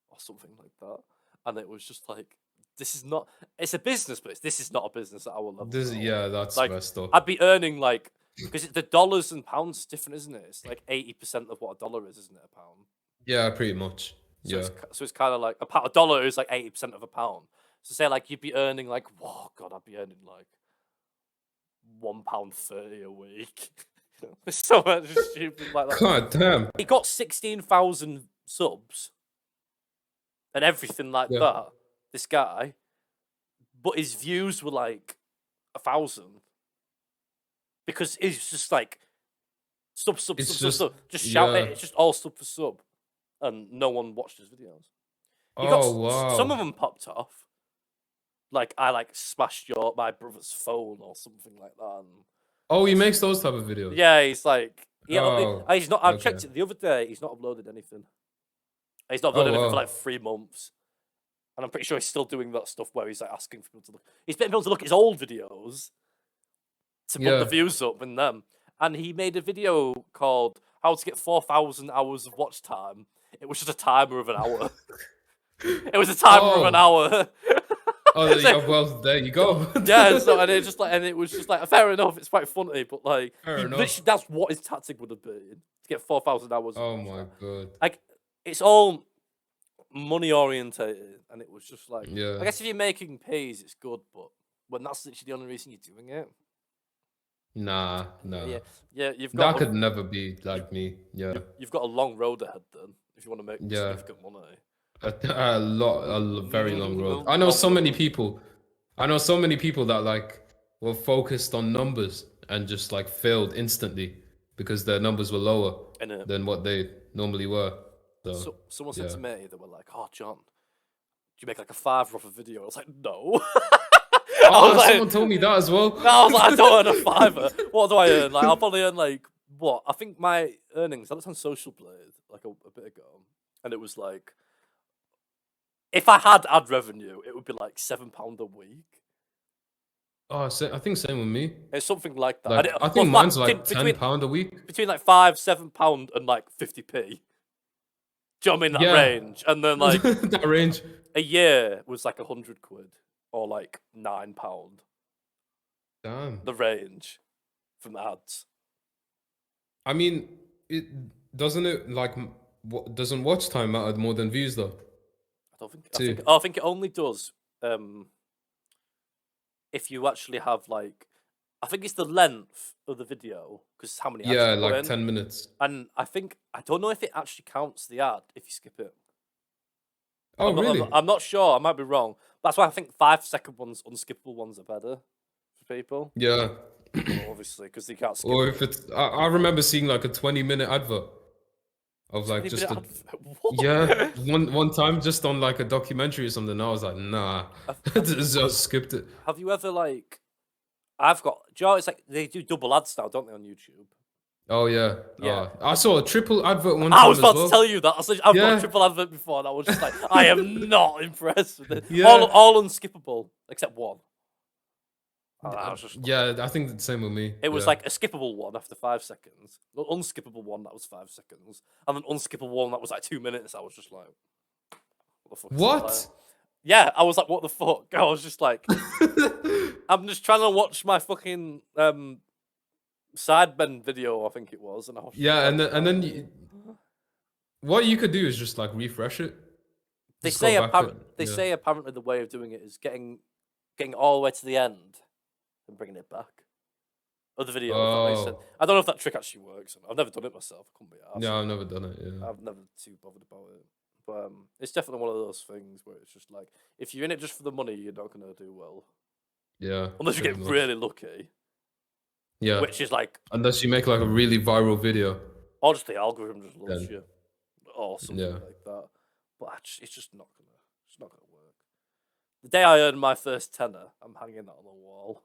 or something like that." And it was just like, this is not. It's a business, but this is not a business at our level this at all. yeah, that's Like, messed up. I'd be earning like, because the dollars and pounds is different, isn't it? It's like 80% of what a dollar is, isn't it? A pound. Yeah, pretty much. So Yeah. it's kind of like a dollar is like 80% of a pound. So say like you'd be earning like, whoa, God, I'd be earning like £1.30 a week. It's so much stupid like that. God damn. He got 16,000 subs and everything like Yeah. that. This guy, but his views were like 1,000 because it's just like sub, It's just shout it. yeah. It's just all sub for sub, and no one watched his videos. He got Oh some of wow. them popped off. Like I like smashed my brother's phone or something like that. And Oh, he makes those type of videos. yeah, he's like, Oh, he's not. I okay. checked it the other day. He's not uploaded anything. He's not Oh uploaded anything for like wow. 3 months. And I'm pretty sure he's still doing that stuff where he's like asking for people to look. He's been able to look at his old videos to put the Yeah. views up in them. And he made a video called "How to Get 4,000 Hours of Watch Time." It was just a timer of an hour. It was a timer of an Oh. hour. Oh, So- well, there you go. yeah, so and it just like and it was just like fair enough. It's quite funny, but like Fair enough. literally that's what his tactic would have been to get 4,000 hours. Oh of watch my time. god. Like it's all money orientated, and it was just like Yeah. I guess if you're making pays, it's good, but when that's literally the only reason you're doing it, Nah, yeah, nah. yeah, you've That got could never be like me. Yeah. you've got a long road ahead then if you want to make Yeah. significant money. Very long road. I know so many people. I know so many people that like were focused on numbers and just like failed instantly because their numbers were lower And than what they normally were. so someone said yeah. to me, they were like, "Oh, John, do you make like a $5 off a video?" I was like, "No." I Oh, was like, someone told me that as well. I was like, "I don't earn a fiver. What do I earn? Like, I'll probably earn like what? I think my earnings. I looked on Social Blade like a bit ago, and it was like, if I had ad revenue, it would be like £7 a week. Oh, I think same with me. It's something like that. Like And I think well, mine's like between £10 a week. between like £5, £7, and like 50p. Do you know what I mean? That Yeah. range, and then like that range. a year was like £100 or like £9. Damn. The range from ads. I mean, it doesn't it like doesn't watch time matter more than views though? I don't think. Too. I think it only does if you actually have like. I think it's the length of the video because how many ads Yeah, you put like in. 10 minutes. And I don't know if it actually counts the ad if you skip it. Oh, I'm really? not sure. I might be wrong. That's why I think 5-second ones, unskippable ones, are better for people. Yeah. Well, obviously, because they can't skip. Or if it's, I remember seeing like a 20-minute advert of like just a, What? yeah, one time just on like a documentary or something. I was like, nah, just skipped it. Have you ever like? I've got. Do you know, it's like they do double ads now, don't they, on YouTube? Oh yeah, Yeah. I saw a triple advert one I time was as about well. to tell you that. I've got Yeah. a triple advert before, and I was just like, I am not impressed with it. Yeah. All unskippable except one. And I was just like- Yeah, I think the same with me. It was yeah. like a skippable one after 5 seconds, an unskippable one that was 5 seconds, and an unskippable one that was like 2 minutes. I was just like, what the fuck? is What? this like? Yeah, I was like, what the fuck? I was just like, I'm just trying to watch my fucking Sidebend video, I think it was, and I was just Yeah, like, and then what you could do is just like refresh it. They Just go say back they yeah. say apparently the way of doing it is getting all the way to the end and bringing it back of the video. If that makes sense. Oh, I don't know if that trick actually works. I've never done it myself. I couldn't be arsed. yeah, I've never done it. Yeah. I've never too bothered about it. But it's definitely one of those things where it's just like if you're in it just for the money, you're not gonna do well Yeah. unless you pretty get much. really lucky. Yeah. Which is like, Unless you make like a really viral video. or just the algorithm just loves Then, you, or something yeah. like that. But it's just not gonna work. The day I earned my first tenner, I'm hanging that on the wall.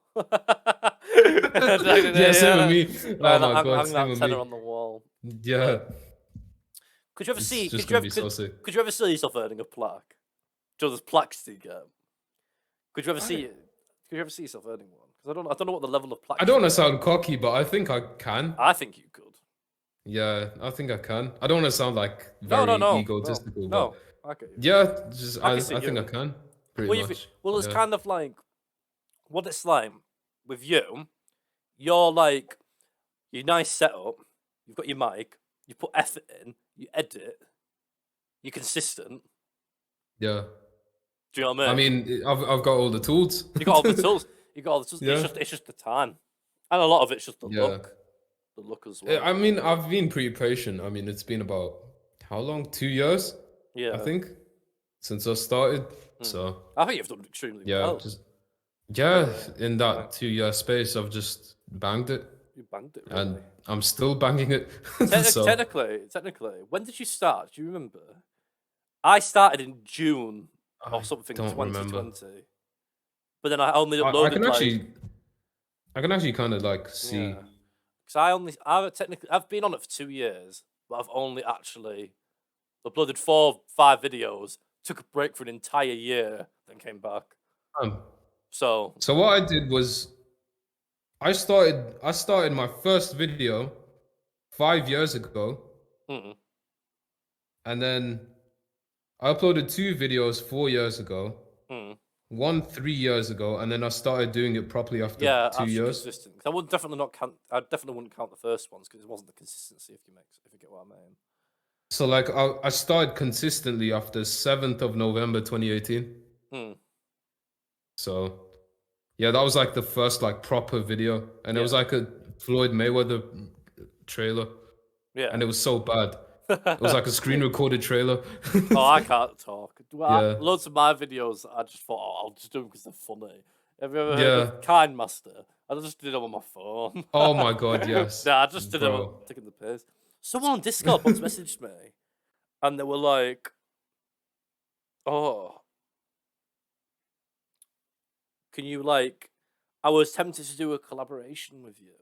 Yeah, same with me. Oh my I'm god, hanging same that with tenner me. on the wall. Yeah. Could you ever It's see? just gonna be so sick. Could you ever see yourself earning a plaque? Do you know those plaques you get? Could you ever see? Could you ever see yourself earning one? Because I don't know what the level of plaque. I don't want to sound cocky, but I think I can. I think you could. Yeah, I think I can. I don't want to sound like very No, egotistical, no. but Okay. yeah, just I I can see think I you. can pretty Well, much. well, it's Yeah. kind of like what it's like with you. You're like your nice setup. You've got your mic. You put effort in. You edit. You're consistent. Yeah. Do you know what I I mean? mean, I've got all the tools. You got all the tools. You got all the tools. Yeah. It's just the time, and a lot of it's just the Yeah. look. The look as well. I mean, I've been pretty patient. I mean, it's been about how long? 2 years, Yeah. I think, since I started. So I think you've done extremely yeah, well. just yeah, in that 2 year space, I've just banged it, You banged it, really. and I'm still banging it. So Technically, when did you start? Do you remember? I started in June or something, don't 2020. remember. But then I only I uploaded can like, I can actually kind of like see. yeah. Because I've been on it for 2 years, but I've only actually uploaded 5 videos, took a break for an entire year, then came back. So what I did was I started my first video 5 years ago, and then I uploaded 2 videos 4 years ago, 1 3 years ago, and then I started doing it properly after 2 years. consistent. 'Cause I would definitely not count. I definitely wouldn't count the first ones because it wasn't the consistency. If you get what I mean. So like I started consistently after 7th of November 2018. So yeah, that was like the first like proper video, and it was like a Floyd Mayweather trailer. Yeah. And it was so bad. It was like a screen recorded trailer. Oh, I can't talk. Well, Yeah. loads of my videos, I just thought, I'll just do them because they're funny. Have you ever heard Yeah. of Kind Master? I just did them on my phone. Oh my god, yes. Nah, I just did them Bro. taking the piss. Someone on Discord once messaged me, and they were like, "Oh, can you like?" I was tempted to do a collaboration with you,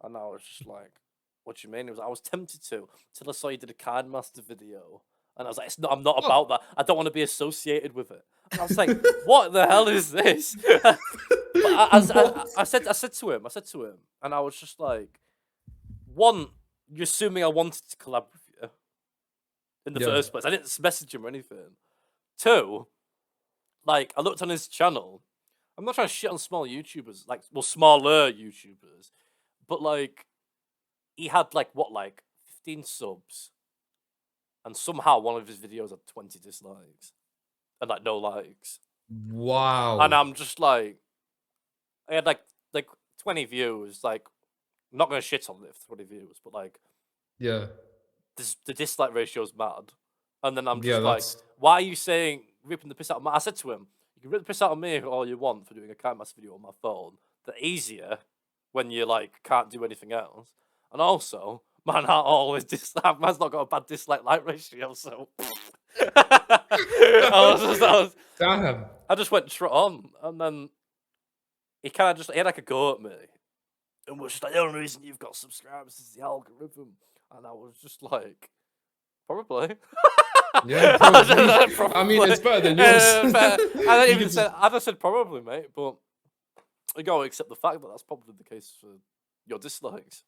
and I was just like, "What do you mean?" It was I was tempted to till I saw you did a Kind Master video, and I was like, "It's not. I'm not about that. I don't want to be associated with it." And I was like, "What the hell is this?" But I said to him, and I was just like, "One, you're assuming I wanted to collab with you in the Yeah. first place. I didn't message him or anything. 2, like I looked on his channel. I'm not trying to shit on small YouTubers, like smaller YouTubers, but like he had like 15 subs, and somehow one of his videos had 20 dislikes and like no likes. Wow. And I'm just like, I had like 20 views. Like, I'm not gonna shit on it for 20 views, but like, Yeah. the dislike ratio is mad. And then I'm Yeah, just like, that's why are you saying ripping the piss out of me? I said to him, you can rip the piss out of me all you want for doing a Kind Master video on my phone. They're easier when you like can't do anything else. And also, man, I always dislike. Man's not got a bad dislike like ratio, so. damn. I just went trot on, and then he kind of he had like a go at me, and was just like, the only reason you've got subscribers is the algorithm, and I was just like, probably. Yeah, probably. I mean, it's better than yours. But I You didn't even could say. I just said probably, mate. But you gotta accept the fact that that's probably the case for your dislikes.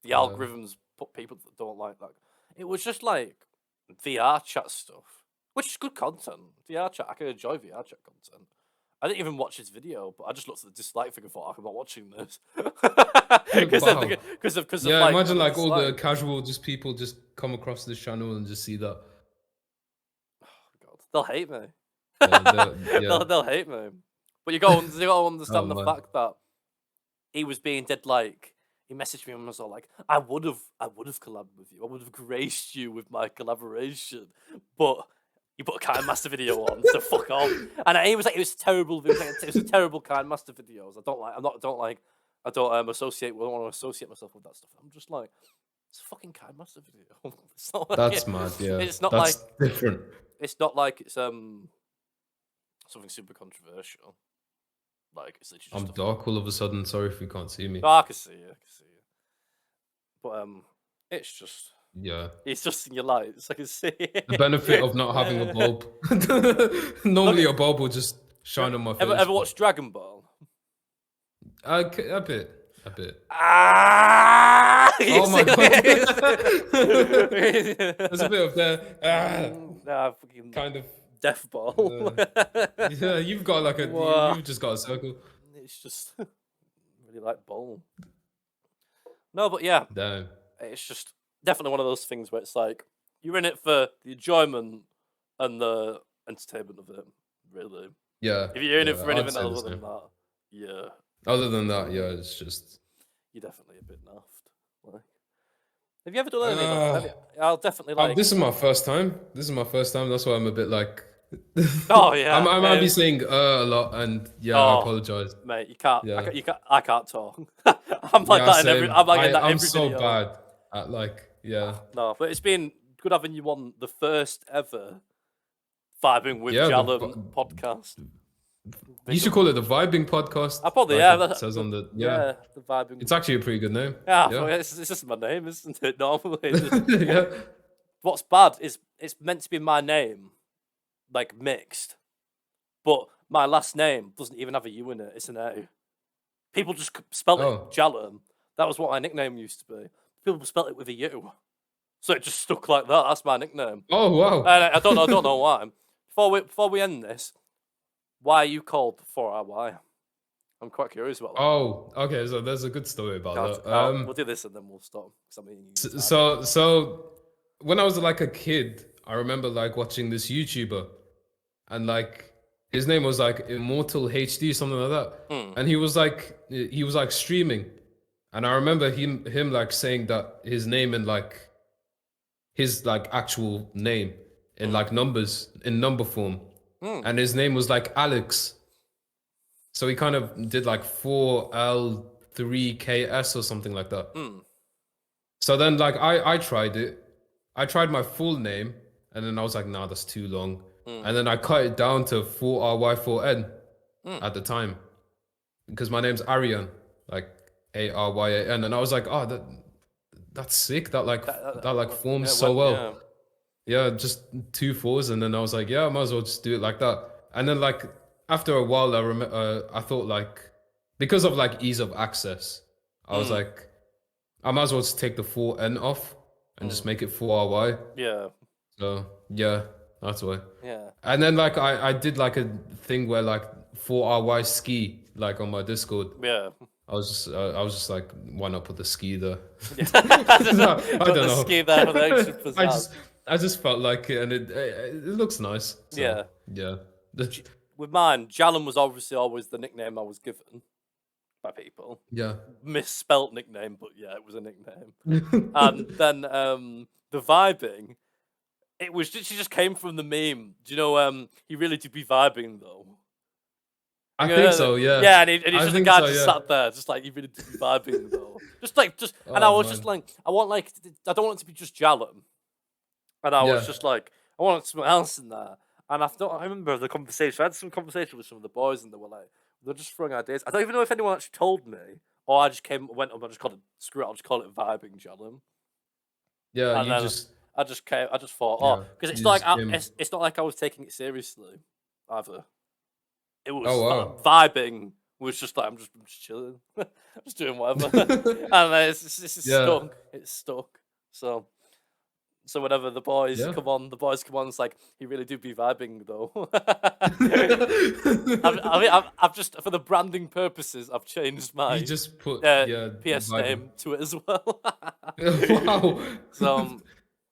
The algorithms put people that don't like that. It was just like VR chat stuff, which is good content. VR chat, I can enjoy VR chat content. I didn't even watch his video, but I just looked at the dislike thing and thought, I'm not watching this. Because Wow. of Yeah, like, imagine like all the dislike. casual just people just come across this channel and just see that. they'll hate me. Yeah. They'll hate me. But you got to understand Oh, the man. fact that he was being dead. Like he messaged me and was all like, I would have collabed with you. I would have graced you with my collaboration, but you put a Kind Master video on, so fuck off. And he was like, it was terrible. It was a terrible Kind Master videos. I don't associate. I don't want to associate myself with that stuff. I'm just like, it's a fucking Kind Master video. It's not like That's mad. Yeah, It's not that's different. It's not like it's something super controversial. Like it's literally I'm just dark all of a sudden. Sorry if you can't see me. No, I can see you. But it's just Yeah, it's just in your lights. I can see it. the benefit of not having a bulb. Normally, a bulb will just shine on my face. Ever watched Dragon Ball? A bit. Ah! Oh my god! There's There's a bit of there. Nah, fucking Kind of. death ball. Yeah, you've got like a. Wow. You've just got a circle. It's just really like ball. No, but yeah, Damn. it's just definitely one of those things where it's like you're in it for the enjoyment and the entertainment of it. Really, Yeah. if you're in it for I'd anything say the other than same. that, yeah, Other than that, yeah, it's just. you're definitely a bit naffed. Like, have you ever done anything? I'll definitely like. This is my first time. That's why I'm a bit like. Oh yeah, I might be saying a lot, and yeah, Oh. I apologize. mate, you can't. Yeah. I can't talk. I'm like Yeah, that in every. same. I'm like in that I'm every so video. bad at like, yeah. No, but it's been good having you on the first ever Vibing with Yeah, the Jallum podcast. You should call it the Vibing Podcast. I probably like it says on the the Vibing. It's actually a pretty good name. Yeah, yeah. it's just my name, isn't it? Normally, Yeah. what's bad is it's meant to be my name, like mixed, but my last name doesn't even have a U in it. It's an A. People just spell Oh. it Jallum. That was what my nickname used to be. People spell it with a U, so it just stuck like that. That's my nickname. Oh wow. And I don't know why. Before we end this, why are you called 4RY? I'm quite curious about that. Oh, okay. So there's a good story about that. We'll do this and then we'll stop. 'Cause I mean, So when I was like a kid, I remember like watching this YouTuber, and like his name was like Immortal HD, something like that. And he was like streaming, and I remember him like saying that his name and like his like actual name in like numbers in number form, and his name was like Alex. So he kind of did like 4L3KS or something like that. So then like I tried it. I tried my full name, and then I was like, nah, that's too long. And then I cut it down to 4RY4N at the time, because my name's Aryan, like ARYAN, and I was like, oh, that's sick. That forms so well. Yeah, just 2 4s, and then I was like, yeah, I might as well just do it like that. And then like after a while, I thought like, because of like ease of access, I was like, I might as well just take the 4N off and just make it 4RY. Yeah. So yeah, that's why. Yeah. And then like I did like a thing where like 4RY ski like on my Discord. Yeah. I was just like, why not put the ski there? I don't know. Ski there for the extra pizzazz. I just felt like it, and it looks nice. So, Yeah. Yeah. With mine, Jallum was obviously always the nickname I was given by people. Yeah. Misspelt nickname, but yeah, it was a nickname. And then the vibing, she just came from the meme. Do you know? He really did be vibing though. I think so. Yeah. Yeah, and he's I just a think guy so, just yeah. sat there, just like he really did be vibing though. And I Oh, was man. just like, I don't want it to be just Jallum. And I was Yeah. just like, I wanted something else in there. And I remember the conversation. I had some conversation with some of the boys, and they were just throwing ideas. I don't even know if anyone actually told me, or I just went up and just called it, screw it, I'll just call it vibing Jallum. Yeah. And You then just. I just thought, Yeah, because it's you not just came- it's not like I was taking it seriously, either. It was Oh, wow. vibing was just like I'm just chilling, I'm just doing whatever, and it's Yeah. stuck. It's stuck. So whenever the boys Yeah. come on, it's like he really do be vibing though. I've just for the branding purposes, I've changed my You just put PS vibing. name to it as well. Wow. So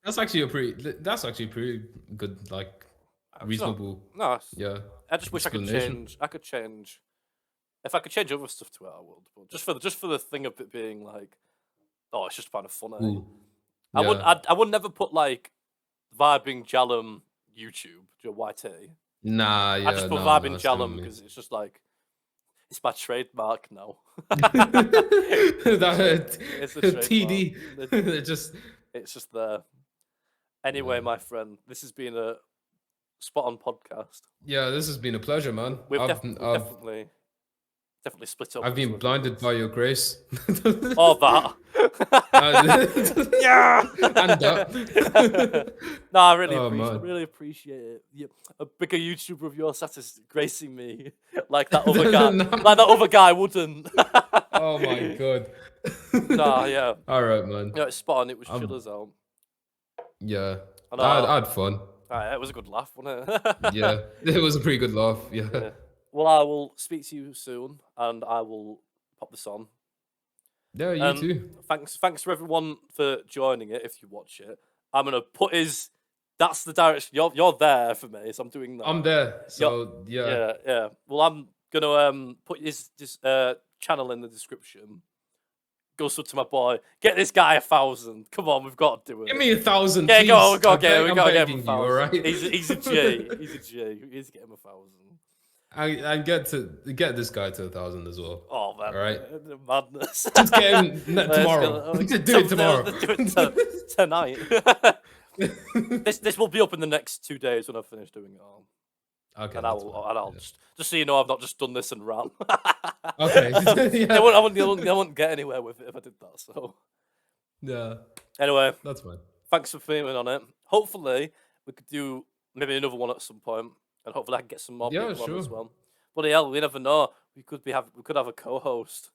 That's actually a pretty good like reasonable. No, Yeah. I just wish I could explanation. change. I could change. If I could change other stuff to it, I would. But just for the thing of it being like, oh, it's just kind of funny. Ooh. I would. Yeah. I would never put like vibing Jallum YouTube, YT. Nah, I yeah, just put no, vibing it's still Jallum me. because it's just like it's my trademark now. That It's a trademark. TD. It just It's just there. Anyway, Yeah. my friend, this has been a spot on podcast. yeah, this has been a pleasure, man. We've I've definitely split up. I've been blinded by your grace. All that. Yeah. And that. No, I really Oh, man. really appreciate it. A bigger YouTuber of yours sat is gracing me like that other guy. No. Like that other guy wouldn't. Oh my god. Nah, yeah. All right, man. No, it's spot on. It was chill as hell. Yeah. I know. I had fun. It was a good laugh, wasn't it? Yeah. It was a pretty good laugh. Yeah. Yeah. Well, I will speak to you soon, and I will pop this on. Yeah, you too. Thanks for everyone for joining it. If you watch it, I'm gonna put his. That's the direction you're there for me, so I'm doing that. I'm there. So yeah. Yeah. Well, I'm gonna put his channel in the description. Go sub to my boy. Get this guy 1,000. Come on, we've got to do it. Give me 1,000. Yeah, please. go get him. I'm We gotta get him begging you, all 1,000. right? He's a G. He's a G. We need to get him 1,000. I get this guy to 1,000 as well. Oh man, All right. madness. Just get him tomorrow. Do it tomorrow. Do it tonight. This will be up in the next 2 days when I've finished doing it all. Okay. And I'll just so you know I've not just done this and ran. Okay. Yeah. I wouldn't get anywhere with it if I did that. So Yeah. anyway, That's fine. thanks for filming on it. Hopefully we could do maybe another one at some point, and hopefully I can get some more people on as sure. well. Bloody hell, we never know. We could have a co-host.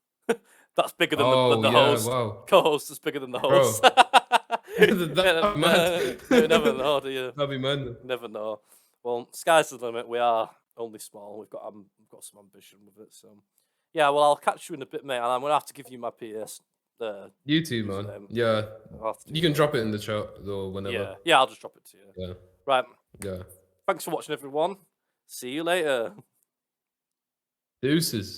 That's bigger than the host. Wow. Co-host is bigger than the Bro. host. That'd be mad. You never know, do you? That'd be mad. Never know. Well, sky's the limit. We are only small. We've got some ambition with it. So, yeah. Well, I'll catch you in a bit, mate. And I'm gonna have to give you my PS. You too, man. username. Yeah. I'll have to do You can that. drop it in the chat or whenever. Yeah. I'll just drop it to you. Yeah. Right. Yeah. Thanks for watching, everyone. See you later. Deuces.